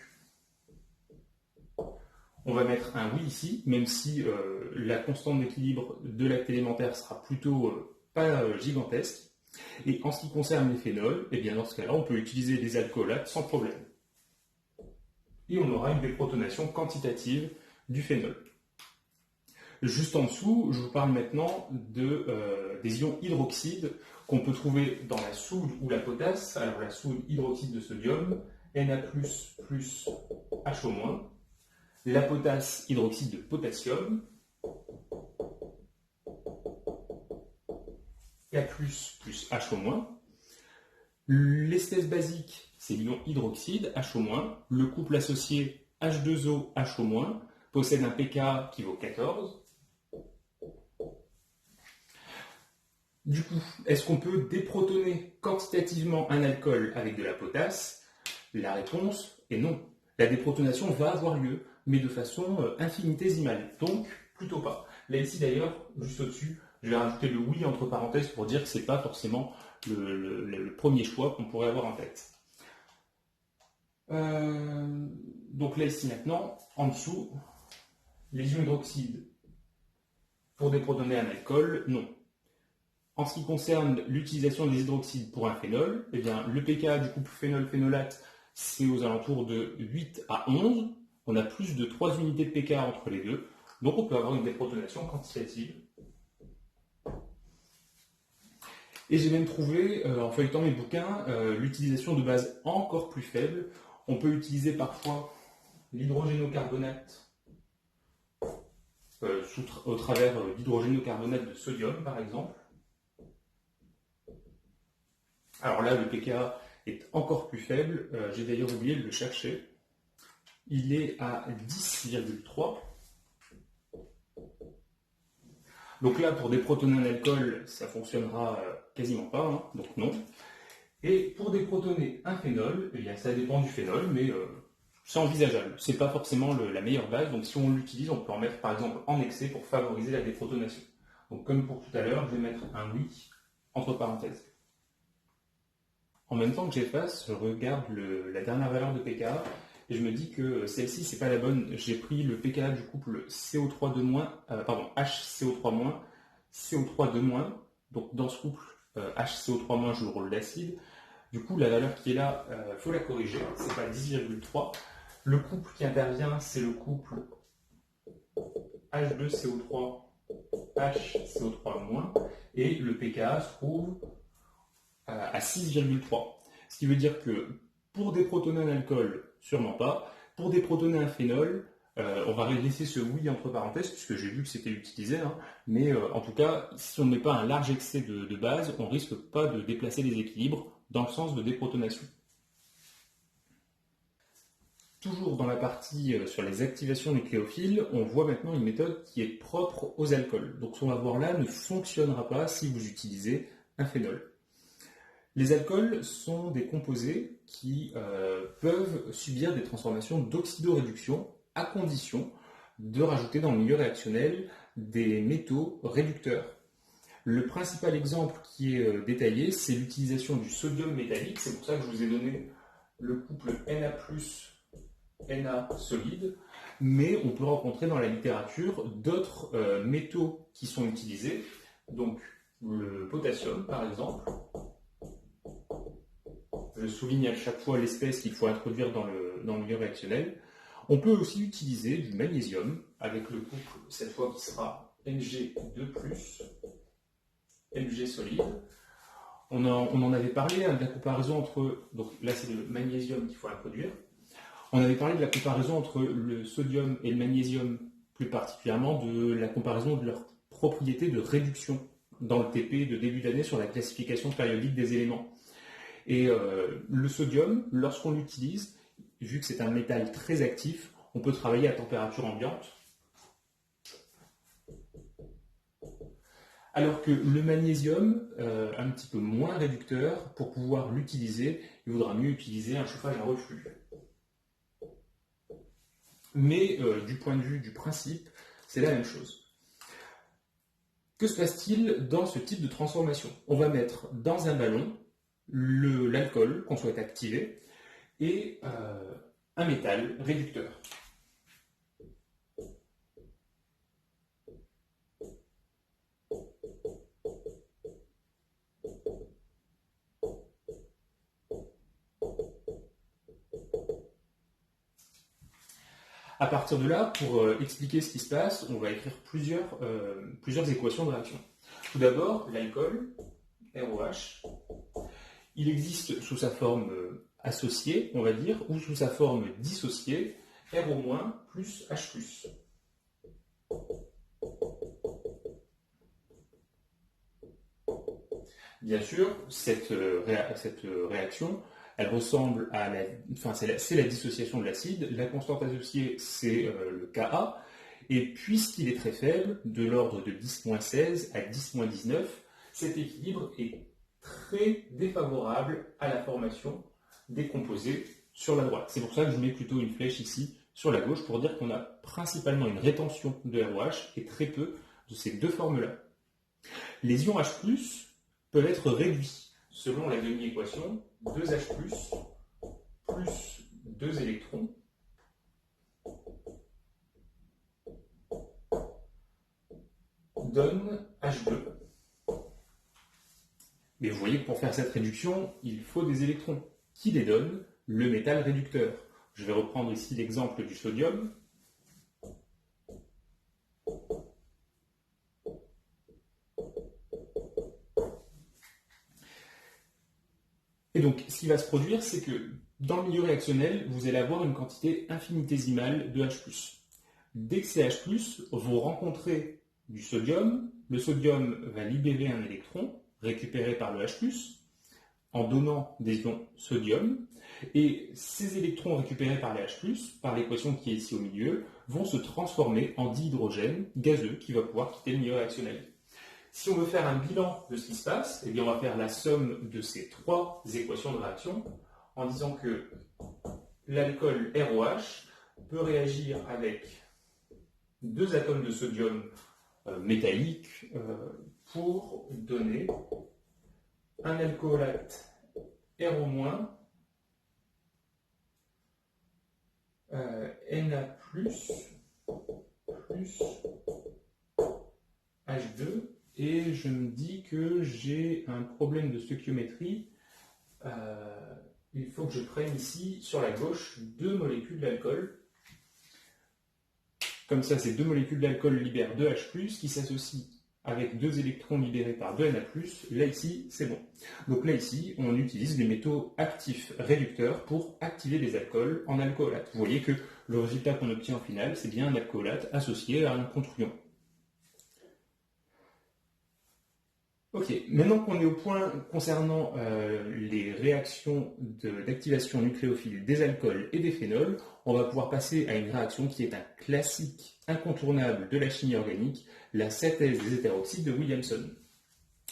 S1: on va mettre un oui ici, même si la constante d'équilibre de l'acte élémentaire sera plutôt pas gigantesque. Et en ce qui concerne les phénols, eh bien dans ce cas-là, on peut utiliser des alcoolates sans problème. Et on aura une déprotonation quantitative du phénol. Juste en dessous, je vous parle maintenant des ions hydroxydes qu'on peut trouver dans la soude ou la potasse. Alors la soude hydroxyde de sodium, Na+, plus HO-, la potasse hydroxyde de potassium, Ka+, plus HO-. L'espèce basique, c'est l'ion hydroxyde, HO-. Le couple associé H2O, HO-, possède un pKa qui vaut 14. Du coup, est-ce qu'on peut déprotoner quantitativement un alcool avec de la potasse? La réponse est non. La déprotonation va avoir lieu, mais de façon infinitésimale, donc plutôt pas. Là ici d'ailleurs, juste au-dessus, je vais rajouter le oui entre parenthèses pour dire que ce n'est pas forcément le premier choix qu'on pourrait avoir en tête. Donc là ici maintenant, en dessous, les ions hydroxydes pour déprotoner un alcool, non. En ce qui concerne l'utilisation des hydroxydes pour un phénol, eh bien, le pKa du couple phénol-phénolate, c'est aux alentours de 8 à 11. On a plus de 3 unités de pKa entre les deux, donc on peut avoir une déprotonation quantitative. Et j'ai même trouvé, en feuilletant mes bouquins, l'utilisation de bases encore plus faibles. On peut utiliser parfois l'hydrogénocarbonate au travers d'hydrogénocarbonate de sodium, par exemple. Alors là, le pKa est encore plus faible. J'ai d'ailleurs oublié de le chercher. Il est à 10,3. Donc là, pour déprotoner un alcool, ça ne fonctionnera quasiment pas, hein, donc non. Et pour déprotoner un phénol, eh bien, ça dépend du phénol, mais c'est envisageable. Ce n'est pas forcément la meilleure base, donc si on l'utilise, on peut en mettre par exemple en excès pour favoriser la déprotonation. Donc comme pour tout à l'heure, je vais mettre un oui entre parenthèses. En même temps que j'efface, je regarde la dernière valeur de pKa et je me dis que celle-ci, c'est pas la bonne. J'ai pris le pKa du couple HCO3-, CO3-, donc dans ce couple HCO3-, joue le rôle d'acide. Du coup, la valeur qui est là, il faut la corriger, c'est pas 10,3. Le couple qui intervient, c'est le couple H2CO3, HCO3-, et le pKa se trouve à 6,3. Ce qui veut dire que pour déprotoner un alcool, sûrement pas. Pour déprotoner un phénol, on va laisser ce oui entre parenthèses, puisque j'ai vu que c'était utilisé, hein, mais en tout cas, si on ne met pas un large excès de base, on ne risque pas de déplacer les équilibres dans le sens de déprotonation. Toujours dans la partie sur les activations nucléophiles, on voit maintenant une méthode qui est propre aux alcools. Donc ce qu'on va voir là ne fonctionnera pas si vous utilisez un phénol. Les alcools sont des composés qui peuvent subir des transformations d'oxydoréduction à condition de rajouter dans le milieu réactionnel des métaux réducteurs. Le principal exemple qui est détaillé, c'est l'utilisation du sodium métallique. C'est pour ça que je vous ai donné le couple Na+, Na solide. Mais on peut rencontrer dans la littérature d'autres métaux qui sont utilisés. Donc le potassium, par exemple. Je souligne à chaque fois l'espèce qu'il faut introduire dans le milieu réactionnel. On peut aussi utiliser du magnésium avec le couple, cette fois qui sera Mg2+, Mg solide. On en avait parlé de la comparaison entre, donc là c'est le magnésium qu'il faut introduire. On avait parlé de la comparaison entre le sodium et le magnésium, plus particulièrement de la comparaison de leurs propriétés de réduction dans le TP de début d'année sur la classification périodique des éléments. Et le sodium, lorsqu'on l'utilise, vu que c'est un métal très actif, on peut travailler à température ambiante. Alors que le magnésium, un petit peu moins réducteur, pour pouvoir l'utiliser, il vaudra mieux utiliser un chauffage à reflux. Mais du point de vue du principe, c'est la même chose. Que se passe-t-il dans ce type de transformation? On va mettre dans un ballon l'alcool qu'on souhaite activer et un métal réducteur. À partir de là, pour expliquer ce qui se passe, on va écrire plusieurs équations de réaction. Tout d'abord, l'alcool, ROH, il existe sous sa forme associée, on va dire, ou sous sa forme dissociée, RO- plus H+. Bien sûr, cette réaction, elle ressemble à c'est la dissociation de l'acide. La constante associée, c'est le Ka. Et puisqu'il est très faible, de l'ordre de 10-16 à 10-19, cet équilibre est très défavorable à la formation des composés sur la droite. C'est pour ça que je mets plutôt une flèche ici sur la gauche pour dire qu'on a principalement une rétention de ROH et très peu de ces deux formes-là. Les ions H+, peuvent être réduits selon la demi-équation 2H+, plus 2 électrons, donne H2. Mais vous voyez que pour faire cette réduction, il faut des électrons. Qui les donne? Le métal réducteur. Je vais reprendre ici l'exemple du sodium. Et donc, ce qui va se produire, c'est que dans le milieu réactionnel, vous allez avoir une quantité infinitésimale de H+. Dès que c'est H+, vous rencontrez du sodium. Le sodium va libérer un électron récupéré par le H+, en donnant des ions sodium. Et ces électrons récupérés par les H+, par l'équation qui est ici au milieu, vont se transformer en dihydrogène gazeux qui va pouvoir quitter le milieu réactionnel. Si on veut faire un bilan de ce qui se passe, eh bien on va faire la somme de ces trois équations de réaction en disant que l'alcool ROH peut réagir avec deux atomes de sodium métallique pour donner un alcoolate RO- Na+, plus H2, et je me dis que j'ai un problème de stoichiométrie. Il faut que je prenne ici, sur la gauche, deux molécules d'alcool. Comme ça, ces deux molécules d'alcool libèrent 2 H+, qui s'associent avec deux électrons libérés par 2 Na+. Là, ici, c'est bon. Donc là, ici, on utilise des métaux actifs réducteurs pour activer les alcools en alcoolate. Vous voyez que le résultat qu'on obtient au final, c'est bien un alcoolate associé à un contre-ion. Ok, maintenant qu'on est au point concernant les réactions d'activation nucléophile des alcools et des phénols, on va pouvoir passer à une réaction qui est un classique incontournable de la chimie organique, la synthèse des hétéroxydes de Williamson.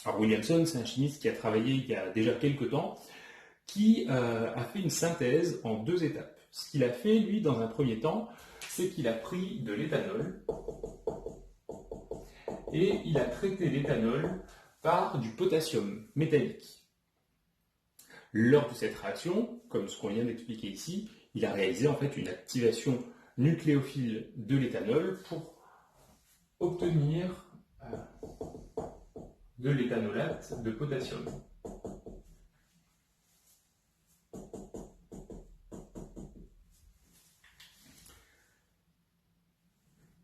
S1: Alors Williamson, c'est un chimiste qui a travaillé il y a déjà quelques temps, qui a fait une synthèse en 2 étapes. Ce qu'il a fait, lui, dans un premier temps, c'est qu'il a pris de l'éthanol et il a traité l'éthanol par du potassium métallique. Lors de cette réaction, comme ce qu'on vient d'expliquer ici, il a réalisé en fait une activation nucléophile de l'éthanol pour obtenir de l'éthanolate de potassium.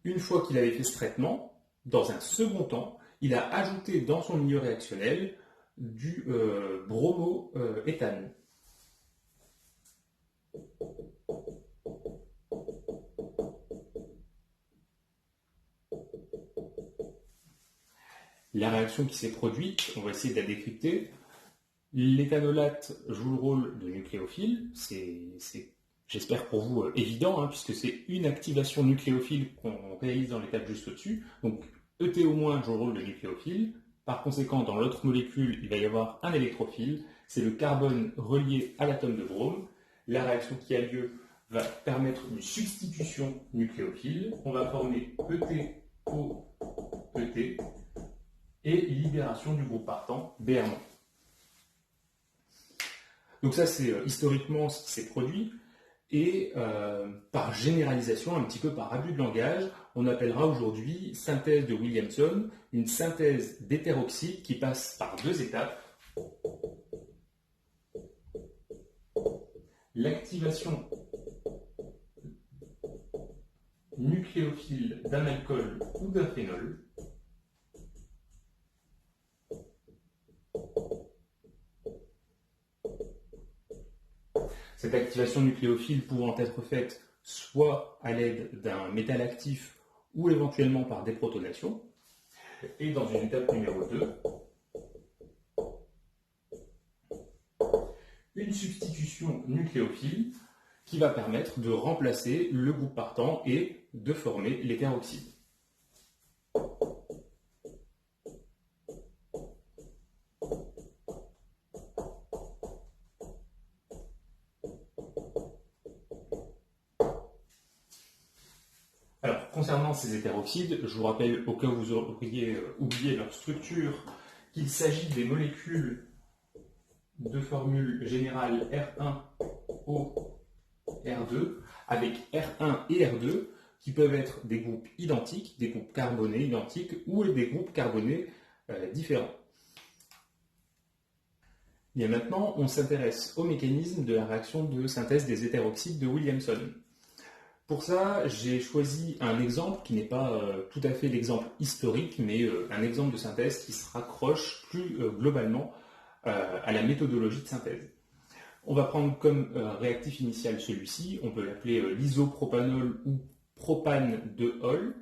S1: Une fois qu'il avait fait ce traitement, dans un second temps, il a ajouté dans son milieu réactionnel du bromoéthane. La réaction qui s'est produite, on va essayer de la décrypter. L'éthanolate joue le rôle de nucléophile, c'est j'espère pour vous évident, hein, puisque c'est une activation nucléophile qu'on réalise dans l'étape juste au-dessus. Donc ET au moins joue le rôle de nucléophile. Par conséquent, dans l'autre molécule, il va y avoir un électrophile. C'est le carbone relié à l'atome de brome. La réaction qui a lieu va permettre une substitution nucléophile. On va former ET au ET et libération du groupe partant BR-. Donc ça, c'est historiquement ce qui s'est produit. Et par généralisation, un petit peu par abus de langage, on appellera aujourd'hui synthèse de Williamson une synthèse d'éthéroxyde qui passe par 2 étapes. L'activation nucléophile d'un alcool ou d'un phénol. Cette activation nucléophile pouvant être faite soit à l'aide d'un métal actif ou éventuellement par déprotonation. Et dans une étape numéro 2, une substitution nucléophile qui va permettre de remplacer le groupe partant et de former l'éthéroxyde. Alors, concernant ces hétéroxydes, je vous rappelle, au cas où vous auriez oublié leur structure, qu'il s'agit des molécules de formule générale R1O R2, avec R1 et R2, qui peuvent être des groupes identiques, des groupes carbonés identiques, ou des groupes carbonés différents. Bien maintenant, on s'intéresse au mécanisme de la réaction de synthèse des hétéroxydes de Williamson. Pour ça, j'ai choisi un exemple qui n'est pas tout à fait l'exemple historique, mais un exemple de synthèse qui se raccroche plus globalement à la méthodologie de synthèse. On va prendre comme réactif initial celui-ci, on peut l'appeler l'isopropanol ou propane de Hall.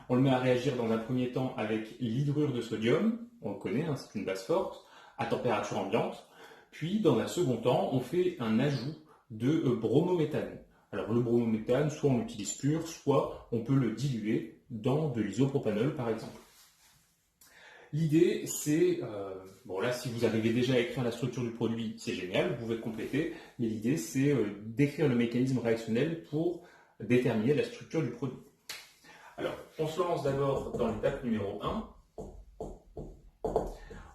S1: On le met à réagir dans un premier temps avec l'hydrure de sodium, on le connaît, hein, c'est une base forte, à température ambiante. Puis dans un second temps, on fait un ajout de bromométhane. Alors le bromométhane, soit on l'utilise pur, soit on peut le diluer dans de l'isopropanol par exemple. L'idée c'est, bon là si vous arrivez déjà à écrire la structure du produit, c'est génial, vous pouvez compléter, mais l'idée c'est d'écrire le mécanisme réactionnel pour déterminer la structure du produit. Alors on se lance d'abord dans l'étape numéro 1.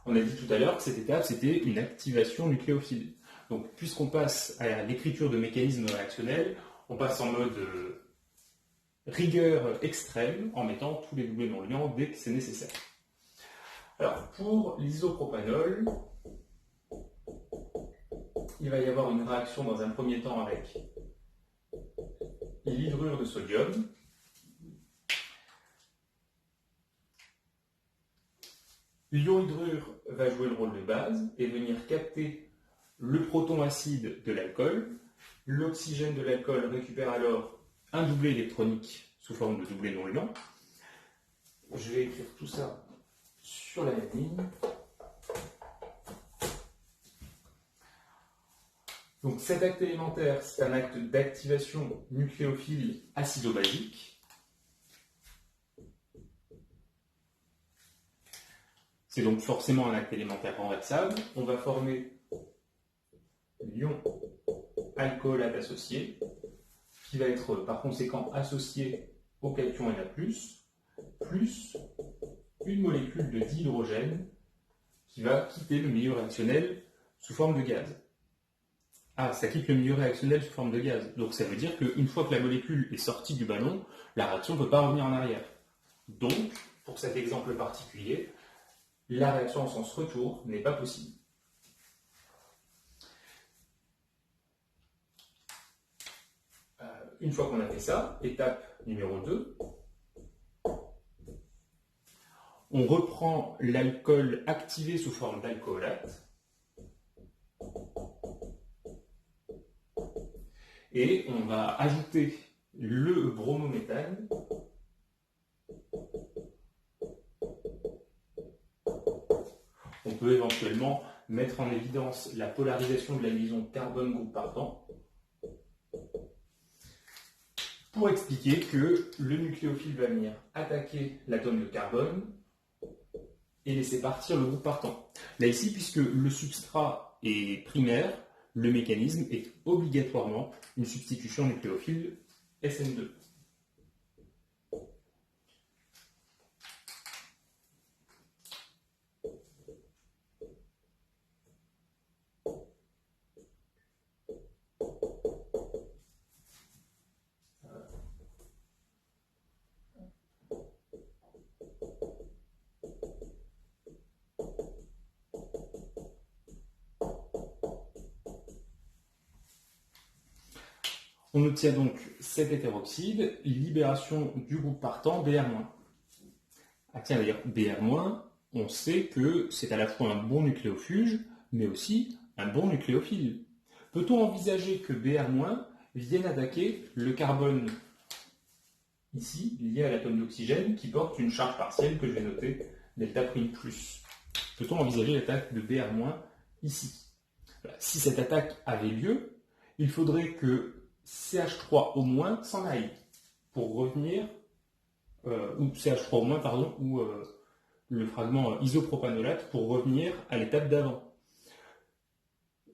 S1: On a dit tout à l'heure que cette étape c'était une activation nucléophile. Donc, puisqu'on passe à l'écriture de mécanismes réactionnels, on passe en mode rigueur extrême en mettant tous les doublés non liants dès que c'est nécessaire. Alors, pour l'isopropanol, il va y avoir une réaction dans un premier temps avec l'hydrure de sodium. L'ion hydrure va jouer le rôle de base et venir capter le proton acide de l'alcool. L'oxygène de l'alcool récupère alors un doublet électronique sous forme de doublet non liant. Je vais écrire tout ça sur la même ligne. Donc cet acte élémentaire, c'est un acte d'activation nucléophile acido-basique. C'est donc forcément un acte élémentaire renversable. On va former l'ion alcoolate associé, qui va être par conséquent associé au cation Na+, plus une molécule de dihydrogène qui va quitter le milieu réactionnel sous forme de gaz. Ah, ça quitte le milieu réactionnel sous forme de gaz. Donc ça veut dire qu'une fois que la molécule est sortie du ballon, la réaction ne peut pas revenir en arrière. Donc, pour cet exemple particulier, la réaction en sens retour n'est pas possible. Une fois qu'on a fait ça, étape numéro 2, on reprend l'alcool activé sous forme d'alcoolate et on va ajouter le bromométhane on peut éventuellement mettre en évidence la polarisation de la liaison carbone-groupe partant pour expliquer que le nucléophile va venir attaquer l'atome de carbone et laisser partir le groupe partant. Là ici, puisque le substrat est primaire, le mécanisme est obligatoirement une substitution nucléophile SN2. On obtient donc cet hétéroxyde, libération du groupe partant Br-. Ah tiens, d'ailleurs, Br-, on sait que c'est à la fois un bon nucléofuge, mais aussi un bon nucléophile. Peut-on envisager que Br- vienne attaquer le carbone ici, lié à l'atome d'oxygène, qui porte une charge partielle que je vais noter delta'+. Peut-on envisager l'attaque de Br- ici? Si cette attaque avait lieu, il faudrait que CH3 au moins s'en aille pour revenir, ou CH3 au moins, pardon, ou le fragment isopropanolate pour revenir à l'étape d'avant.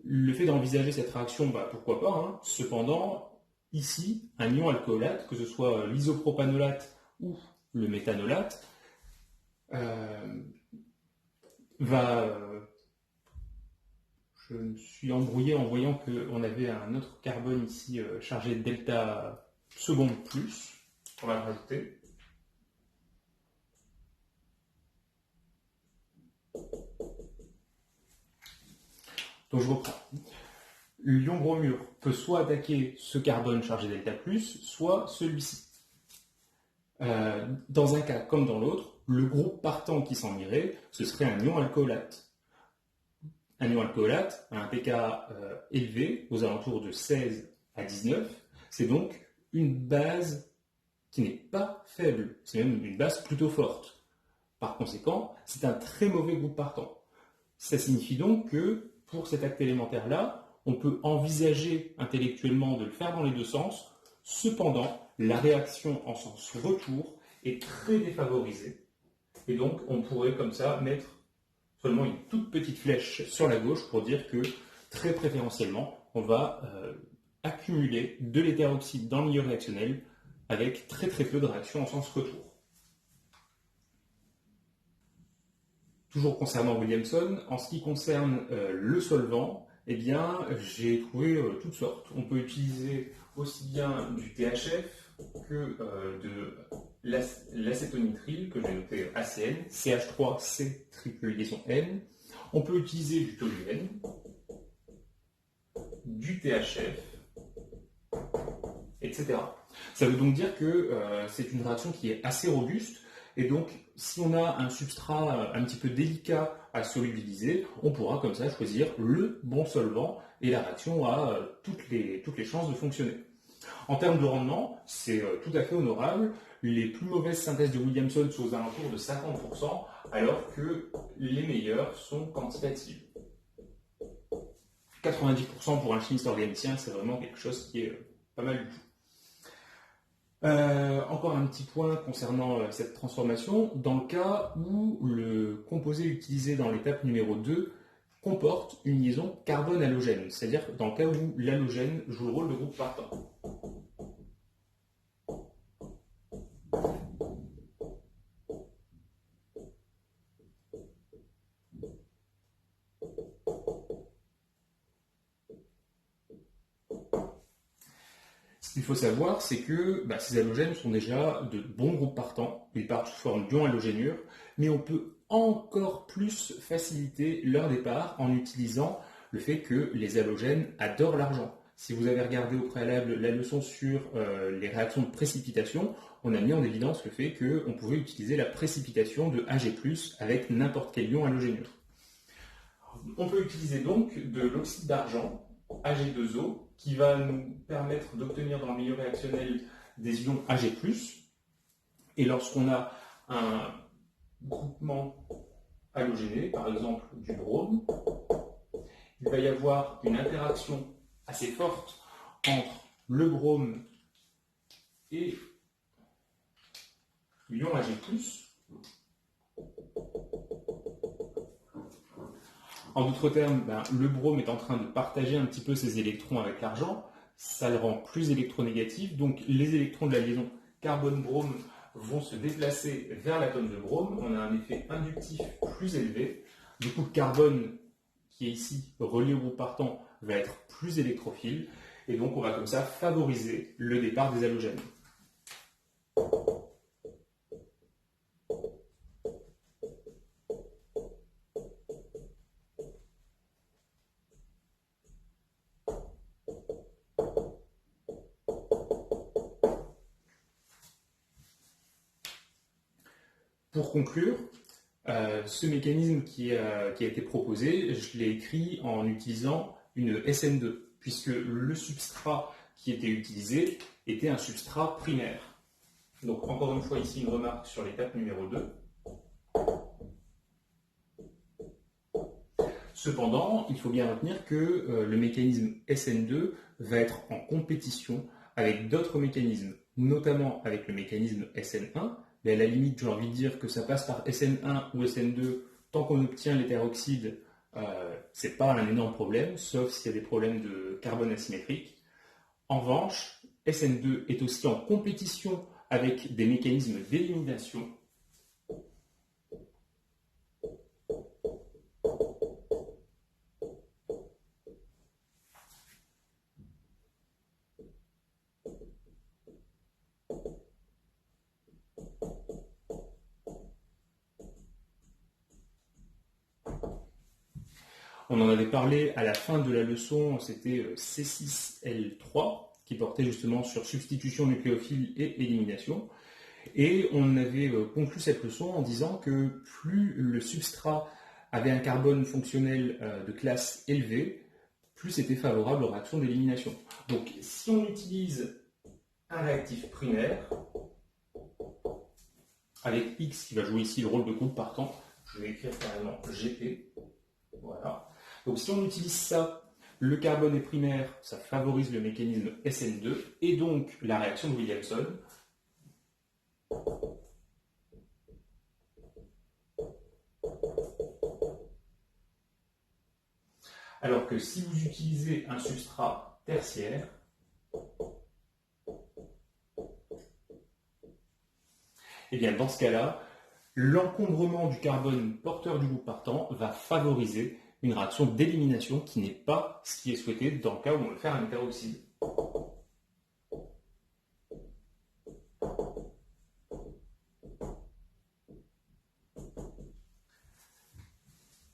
S1: Le fait d'envisager cette réaction, pourquoi pas, hein. Cependant, ici, un ion alcoolate, que ce soit l'isopropanolate ou le méthanolate, je me suis embrouillé en voyant qu'on avait un autre carbone ici chargé de delta seconde plus. On va le rajouter. Donc je reprends. L'ion bromure peut soit attaquer ce carbone chargé delta plus, soit celui-ci. Dans un cas comme dans l'autre, le groupe partant qui s'en irait, ce serait un ion alcoolate. Un ion alcoolate a un pK élevé, aux alentours de 16 à 19. C'est donc une base qui n'est pas faible, c'est même une base plutôt forte. Par conséquent, c'est un très mauvais groupe partant. Ça signifie donc que, pour cet acte élémentaire-là, on peut envisager intellectuellement de le faire dans les deux sens. Cependant, la réaction en sens retour est très défavorisée. Et donc, on pourrait comme ça mettre seulement une toute petite flèche sur la gauche pour dire que, très préférentiellement, on va accumuler de l'hétéroxyde dans le milieu réactionnel avec très très peu de réactions en sens retour. Toujours concernant Williamson, en ce qui concerne le solvant, eh bien, j'ai trouvé toutes sortes. On peut utiliser aussi bien du THF que de l'acétonitrile, que j'ai noté ACN, CH3C triple liaison N. On peut utiliser du toluène, du THF, etc. Ça veut donc dire que c'est une réaction qui est assez robuste. Et donc, si on a un substrat un petit peu délicat à solubiliser, on pourra comme ça choisir le bon solvant et la réaction a toutes les chances de fonctionner. En termes de rendement, c'est tout à fait honorable. Les plus mauvaises synthèses de Williamson sont aux alentours de 50%, alors que les meilleures sont quantitatives. 90% pour un chimiste organicien, c'est vraiment quelque chose qui est pas mal du tout. Encore un petit point concernant cette transformation. Dans le cas où le composé utilisé dans l'étape numéro 2 comporte une liaison carbone-halogène, c'est-à-dire dans le cas où l'halogène joue le rôle de groupe partant. Ce qu'il faut savoir, c'est que ces halogènes sont déjà de bons groupes partants, ils partent sous forme d'ions halogénures, mais on peut encore plus faciliter leur départ en utilisant le fait que les halogènes adorent l'argent. Si vous avez regardé au préalable la leçon sur les réactions de précipitation, on a mis en évidence le fait qu'on pouvait utiliser la précipitation de Ag+, avec n'importe quel ion halogénure. On peut utiliser donc de l'oxyde d'argent, Ag2O, qui va nous permettre d'obtenir dans le milieu réactionnel des ions Ag+. Et lorsqu'on a un groupement halogéné, par exemple du brome, il va y avoir une interaction assez forte entre le brome et l'ion Ag+. En d'autres termes, le brome est en train de partager un petit peu ses électrons avec l'argent, ça le rend plus électronégatif, donc les électrons de la liaison carbone-brome vont se déplacer vers l'atome de brome, on a un effet inductif plus élevé, du coup le carbone qui est ici relié au groupe partant va être plus électrophile, et donc on va comme ça favoriser le départ des halogènes. Pour conclure, ce mécanisme qui a été proposé, je l'ai écrit en utilisant une SN2, puisque le substrat qui était utilisé était un substrat primaire. Donc encore une fois ici une remarque sur l'étape numéro 2. Cependant, il faut bien retenir que le mécanisme SN2 va être en compétition avec d'autres mécanismes, notamment avec le mécanisme SN1, mais à la limite, j'ai envie de dire que ça passe par SN1 ou SN2, tant qu'on obtient l'éteroxyde, c'est pas un énorme problème, sauf s'il y a des problèmes de carbone asymétrique. En revanche, SN2 est aussi en compétition avec des mécanismes d'élimination. On en avait parlé à la fin de la leçon, c'était C6L3, qui portait justement sur substitution nucléophile et élimination. Et on avait conclu cette leçon en disant que plus le substrat avait un carbone fonctionnel de classe élevée, plus c'était favorable aux réactions d'élimination. Donc si on utilise un réactif primaire, avec X qui va jouer ici le rôle de groupe partant, je vais écrire carrément GP, voilà. Donc si on utilise ça, le carbone est primaire, ça favorise le mécanisme SN2, et donc la réaction de Williamson. Alors que si vous utilisez un substrat tertiaire, et bien dans ce cas-là, l'encombrement du carbone porteur du groupe partant va favoriser une réaction d'élimination qui n'est pas ce qui est souhaité dans le cas où on veut faire un hétéroxyde.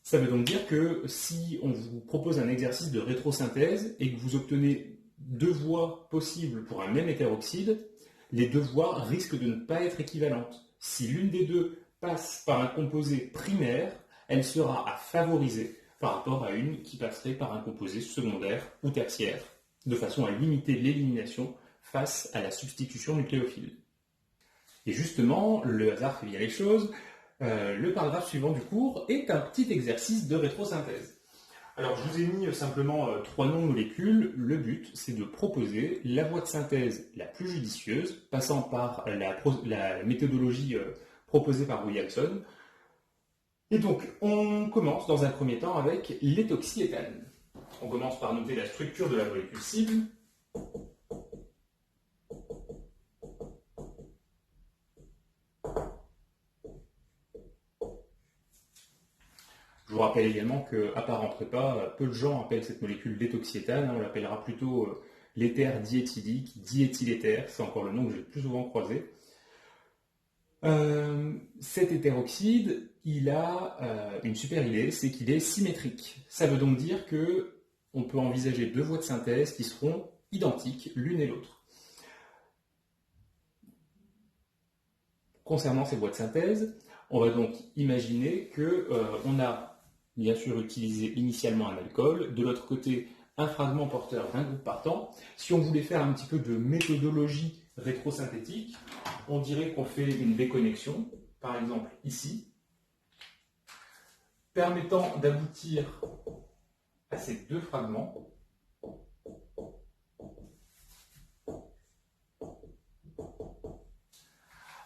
S1: Ça veut donc dire que si on vous propose un exercice de rétrosynthèse et que vous obtenez deux voies possibles pour un même hétéroxyde, les deux voies risquent de ne pas être équivalentes. Si l'une des deux passe par un composé primaire, elle sera à favoriser par rapport à une qui passerait par un composé secondaire ou tertiaire, de façon à limiter l'élimination face à la substitution nucléophile. Et justement, le hasard fait bien les choses, le paragraphe suivant du cours est un petit exercice de rétrosynthèse. Alors, je vous ai mis simplement trois noms de molécules. Le but, c'est de proposer la voie de synthèse la plus judicieuse, passant par la méthodologie proposée par Williamson. Et donc, on commence dans un premier temps avec l'éthoxyéthane. On commence par noter la structure de la molécule cible. Je vous rappelle également qu'à part en prépa, peu de gens appellent cette molécule l'éthoxyéthane. On l'appellera plutôt l'éther diéthylique, diéthyléther, c'est encore le nom que j'ai le plus souvent croisé. Cet éthéroxyde, il a une super idée, c'est qu'il est symétrique. Ça veut donc dire qu'on peut envisager deux voies de synthèse qui seront identiques l'une et l'autre. Concernant ces voies de synthèse, on va donc imaginer qu'on a bien sûr utilisé initialement un alcool, de l'autre côté un fragment porteur d'un groupe partant. Si on voulait faire un petit peu de méthodologie rétrosynthétique, on dirait qu'on fait une déconnexion, par exemple ici, permettant d'aboutir à ces deux fragments.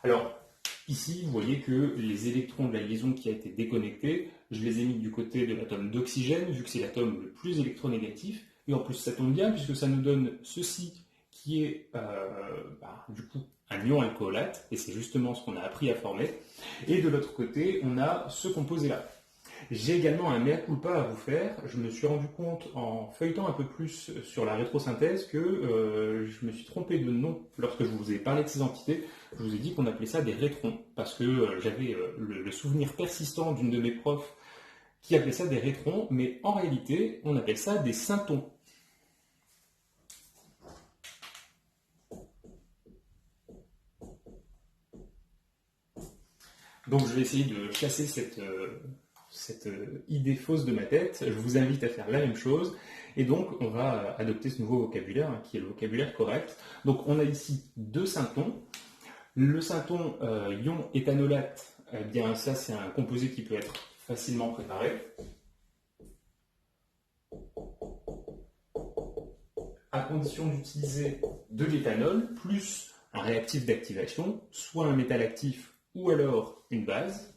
S1: Alors, ici, vous voyez que les électrons de la liaison qui a été déconnectée, je les ai mis du côté de l'atome d'oxygène, vu que c'est l'atome le plus électronégatif, et en plus ça tombe bien, puisque ça nous donne ceci, qui est du coup un ion alcoolate, et c'est justement ce qu'on a appris à former. Et de l'autre côté, on a ce composé-là. J'ai également un mea culpa à vous faire. Je me suis rendu compte en feuilletant un peu plus sur la rétrosynthèse que je me suis trompé de nom lorsque je vous ai parlé de ces entités. Je vous ai dit qu'on appelait ça des rétrons, parce que j'avais le souvenir persistant d'une de mes profs qui appelait ça des rétrons, mais en réalité, on appelle ça des syntons. Donc je vais essayer de chasser cette idée fausse de ma tête. Je vous invite à faire la même chose. Et donc, on va adopter ce nouveau vocabulaire, qui est le vocabulaire correct. Donc, on a ici deux syntons. Le synton ion éthanolate, eh bien, ça, c'est un composé qui peut être facilement préparé. À condition d'utiliser de l'éthanol, plus un réactif d'activation, soit un métal actif ou alors une base.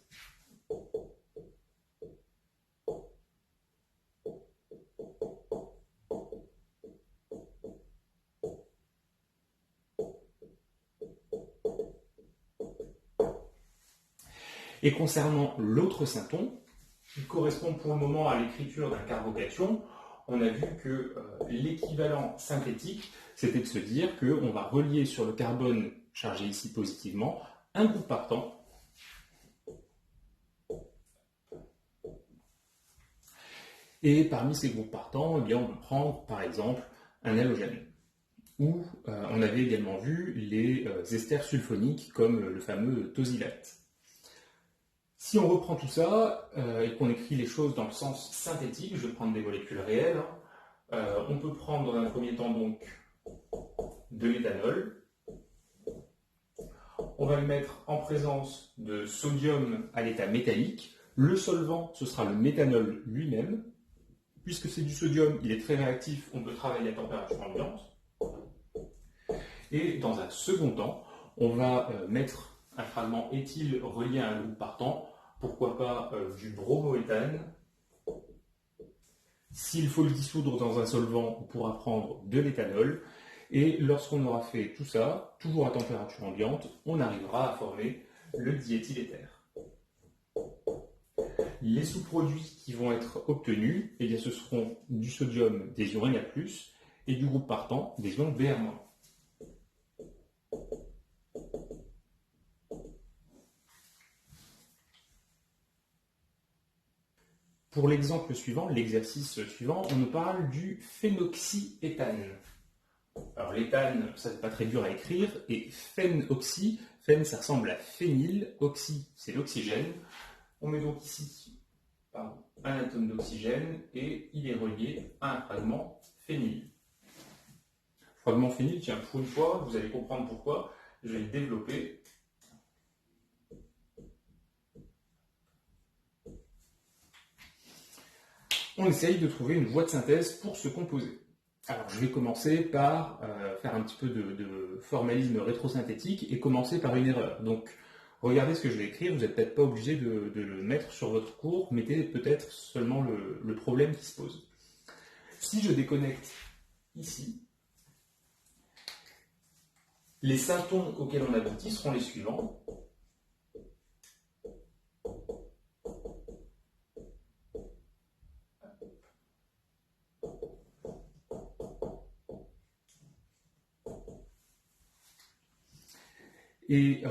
S1: Et concernant l'autre synton, qui correspond pour le moment à l'écriture d'un carbocation, on a vu que l'équivalent synthétique, c'était de se dire qu'on va relier sur le carbone chargé ici positivement un groupe partant. Et parmi ces groupes partants, eh bien, on peut prendre par exemple un halogène. Ou on avait également vu les esters sulfoniques comme le fameux tosylate. Si on reprend tout ça et qu'on écrit les choses dans le sens synthétique, je vais prendre des molécules réelles, on peut prendre dans un premier temps donc de l'éthanol. On va le mettre en présence de sodium à l'état métallique. Le solvant, ce sera le méthanol lui-même. Puisque c'est du sodium, il est très réactif, on peut travailler à température ambiante. Et dans un second temps, on va mettre un fragment éthyle relié à un groupe partant, pourquoi pas du bromoéthane. S'il faut le dissoudre dans un solvant, on pourra prendre de l'éthanol. Et lorsqu'on aura fait tout ça, toujours à température ambiante, on arrivera à former le diéthyléther. Les sous-produits qui vont être obtenus, eh bien, ce seront du sodium des ions Na+, et du groupe partant des ions Br-. Pour l'exemple suivant, l'exercice suivant, on nous parle du phénoxyéthane. Alors l'éthane, ça c'est pas très dur à écrire, et phène-oxy, phène ça ressemble à phényl, oxy c'est l'oxygène. On met donc ici un atome d'oxygène et il est relié à un fragment phényl. Fragment phényl, tiens, pour une fois, vous allez comprendre pourquoi, je vais le développer. on essaye de trouver une voie de synthèse pour ce composé. Alors je vais commencer par faire un petit peu de formalisme rétrosynthétique et commencer par une erreur. Donc regardez ce que je vais écrire, vous n'êtes peut-être pas obligé de le mettre sur votre cours, mettez peut-être seulement le problème qui se pose. Si je déconnecte ici, les symptômes auxquels on aboutit seront les suivants. Et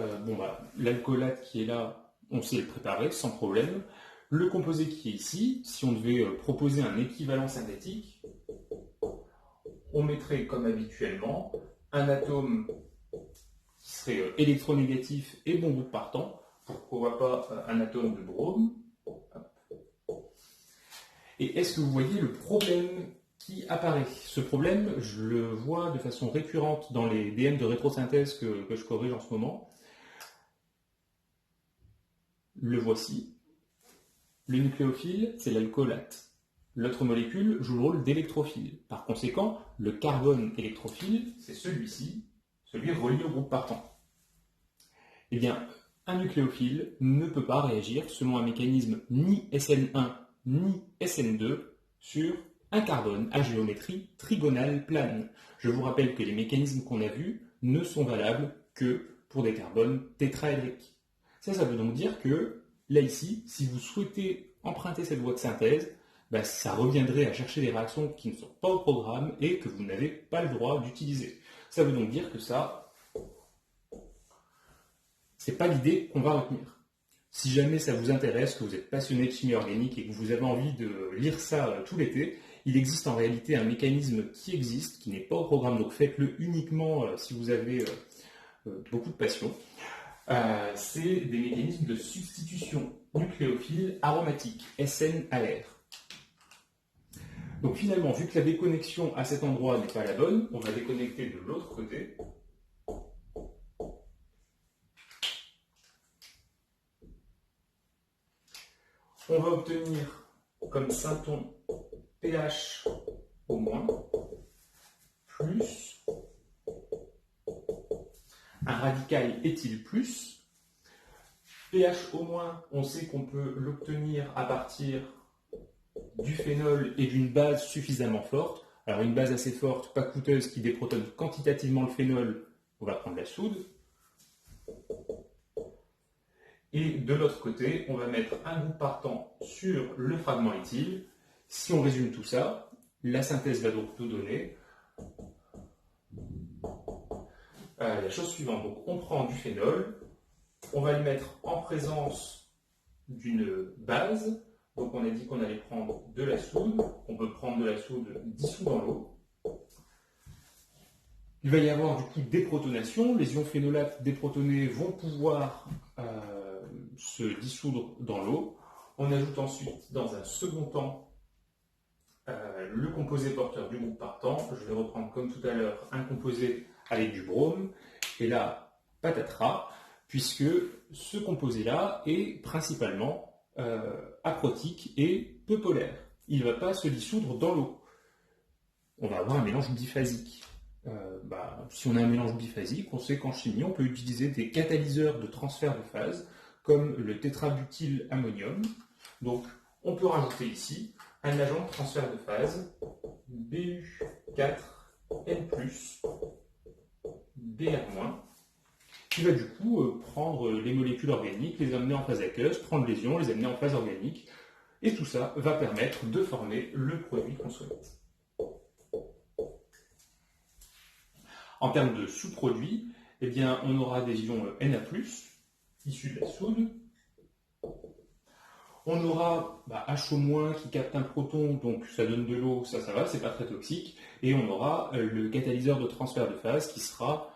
S1: l'alcoolate qui est là, on sait le préparer sans problème. Le composé qui est ici, si on devait proposer un équivalent synthétique, on mettrait comme habituellement un atome qui serait électronégatif et bon groupe partant. Pourquoi pas un atome de brome. Et est-ce que vous voyez le problème qui apparaît? Ce problème, je le vois de façon récurrente dans les DM de rétrosynthèse que je corrige en ce moment. Le voici. Le nucléophile, c'est l'alcoolate. L'autre molécule joue le rôle d'électrophile. Par conséquent, le carbone électrophile, c'est celui-ci, celui relié au groupe partant. Eh bien, un nucléophile ne peut pas réagir selon un mécanisme ni SN1 ni SN2 sur un carbone à géométrie trigonale plane. Je vous rappelle que les mécanismes qu'on a vus ne sont valables que pour des carbones tétraédriques. Ça veut donc dire que, là ici, si vous souhaitez emprunter cette voie de synthèse, ça reviendrait à chercher des réactions qui ne sont pas au programme et que vous n'avez pas le droit d'utiliser. Ça veut donc dire que ça, c'est pas l'idée qu'on va retenir. Si jamais ça vous intéresse, que vous êtes passionné de chimie organique et que vous avez envie de lire ça tout l'été, il existe en réalité un mécanisme qui existe, qui n'est pas au programme, donc faites-le uniquement si vous avez beaucoup de passion. C'est des mécanismes de substitution nucléophile aromatique, SN-AR. Donc finalement, vu que la déconnexion à cet endroit n'est pas la bonne, on va déconnecter de l'autre côté. On va obtenir comme symptôme pH au moins, plus un radical éthyle plus. pH au moins, on sait qu'on peut l'obtenir à partir du phénol et d'une base suffisamment forte. Alors une base assez forte, pas coûteuse, qui déprotonne quantitativement le phénol, on va prendre la soude. Et de l'autre côté, on va mettre un groupe partant sur le fragment éthyle. Si on résume tout ça, la synthèse va donc nous donner la chose suivante. Donc on prend du phénol, on va le mettre en présence d'une base. Donc on a dit qu'on allait prendre de la soude. On peut prendre de la soude dissoute dans l'eau. Il va y avoir du coup déprotonation. Les ions phénolates déprotonés vont pouvoir se dissoudre dans l'eau. On ajoute ensuite, dans un second temps, le composé porteur du groupe partant. Je vais reprendre comme tout à l'heure un composé avec du brome. Et là, patatras, puisque ce composé-là est principalement aprotique et peu polaire. Il ne va pas se dissoudre dans l'eau. On va avoir un mélange biphasique. Si on a un mélange biphasique, on sait qu'en chimie, on peut utiliser des catalyseurs de transfert de phase, comme le tétrabutylammonium. Donc, on peut rajouter ici un agent de transfert de phase, Bu4N+, Br-, qui va du coup prendre les molécules organiques, les amener en phase aqueuse, prendre les ions, les amener en phase organique, et tout ça va permettre de former le produit qu'on souhaite. En termes de sous-produits, eh bien, on aura des ions Na+, issus de la soude. On aura H- qui capte un proton, donc ça donne de l'eau, ça va, c'est pas très toxique. Et on aura le catalyseur de transfert de phase qui sera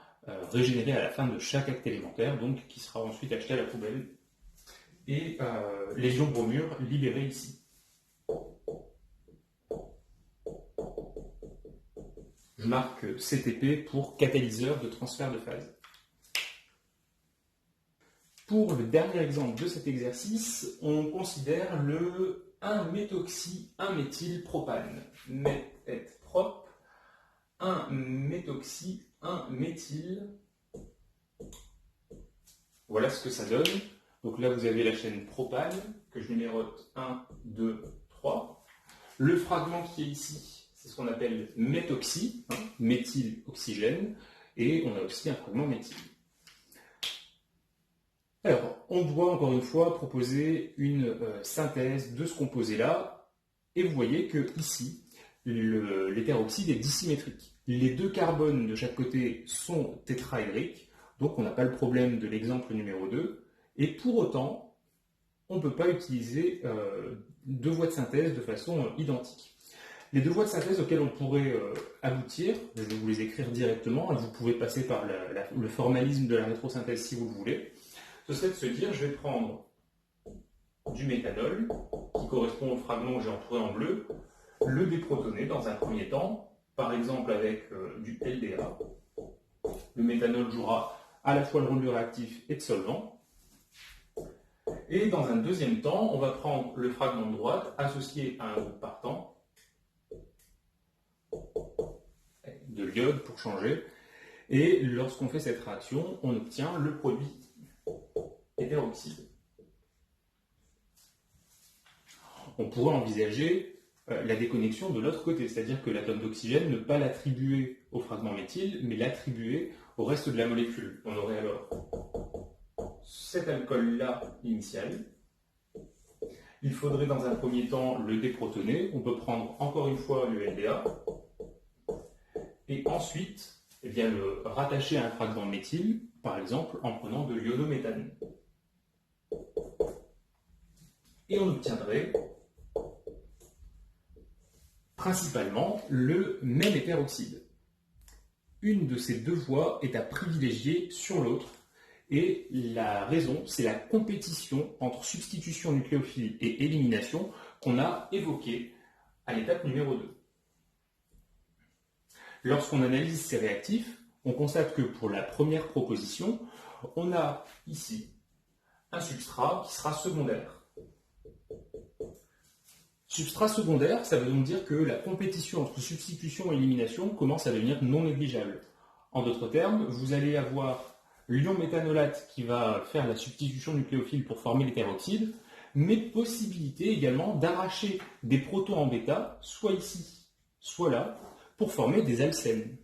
S1: régénéré à la fin de chaque acte élémentaire, donc qui sera ensuite acheté à la poubelle. Et les ions bromure libérés ici. Je marque CTP pour catalyseur de transfert de phase. Pour le dernier exemple de cet exercice, on considère le 1-méthoxy, 1-méthylpropane. Meth et prop, 1-méthoxy, 1-méthyle. Voilà ce que ça donne. Donc là, vous avez la chaîne propane, que je numérote 1, 2, 3. Le fragment qui est ici, c'est ce qu'on appelle méthoxy, méthyloxygène, et on a aussi un fragment méthyle. Alors, on doit encore une fois proposer une synthèse de ce composé-là, et vous voyez que ici, l'hétéroxyde est dissymétrique. Les deux carbones de chaque côté sont tétraédriques, donc on n'a pas le problème de l'exemple numéro 2, et pour autant, on ne peut pas utiliser deux voies de synthèse de façon identique. Les deux voies de synthèse auxquelles on pourrait aboutir, je vais vous les écrire directement, et vous pouvez passer par le formalisme de la rétrosynthèse si vous le voulez. Ce serait de se dire, je vais prendre du méthanol, qui correspond au fragment que j'ai entouré en bleu, le déprotoner dans un premier temps, par exemple avec du LDA. Le méthanol jouera à la fois le rôle de réactif et de solvant. Et dans un deuxième temps, on va prendre le fragment de droite associé à un groupe partant, de l'iode pour changer, et lorsqu'on fait cette réaction, on obtient le produit hétéroxyde. On pourrait envisager la déconnexion de l'autre côté, c'est-à-dire que l'atome d'oxygène ne pas l'attribuer au fragment méthyle, mais l'attribuer au reste de la molécule. On aurait alors cet alcool-là initial. Il faudrait dans un premier temps le déprotoner. On peut prendre encore une fois le LDA. Et ensuite, eh bien, le rattacher à un fragment méthyle, par exemple en prenant de l'iodométhane. Et on obtiendrait principalement le même hétéroxyde. Une de ces deux voies est à privilégier sur l'autre, et la raison, c'est la compétition entre substitution nucléophile et élimination qu'on a évoquée à l'étape numéro 2. Lorsqu'on analyse ces réactifs, on constate que pour la première proposition, on a ici un substrat qui sera secondaire. Substrat secondaire, ça veut donc dire que la compétition entre substitution et élimination commence à devenir non négligeable. En d'autres termes, vous allez avoir l'ion méthanolate qui va faire la substitution nucléophile pour former l'hétéroxyde, mais possibilité également d'arracher des protons en bêta, soit ici, soit là, pour former des alcènes.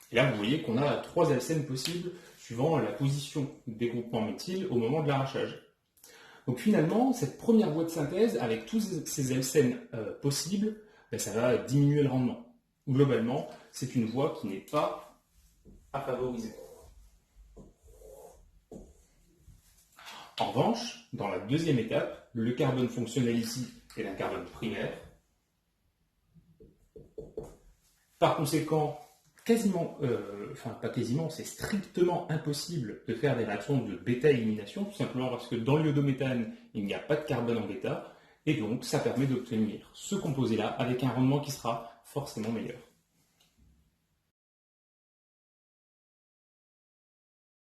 S1: Et là, vous voyez qu'on a 3 alcènes possibles suivant la position des groupements méthyle au moment de l'arrachage. Donc finalement, cette première voie de synthèse, avec tous ces alcènes possibles, ça va diminuer le rendement. Globalement, c'est une voie qui n'est pas à favoriser. En revanche, dans la deuxième étape, le carbone fonctionnel ici est un carbone primaire. Par conséquent, c'est strictement impossible de faire des réactions de bêta-élimination, tout simplement parce que dans l'iodométhane, il n'y a pas de carbone en bêta, et donc ça permet d'obtenir ce composé-là avec un rendement qui sera forcément meilleur.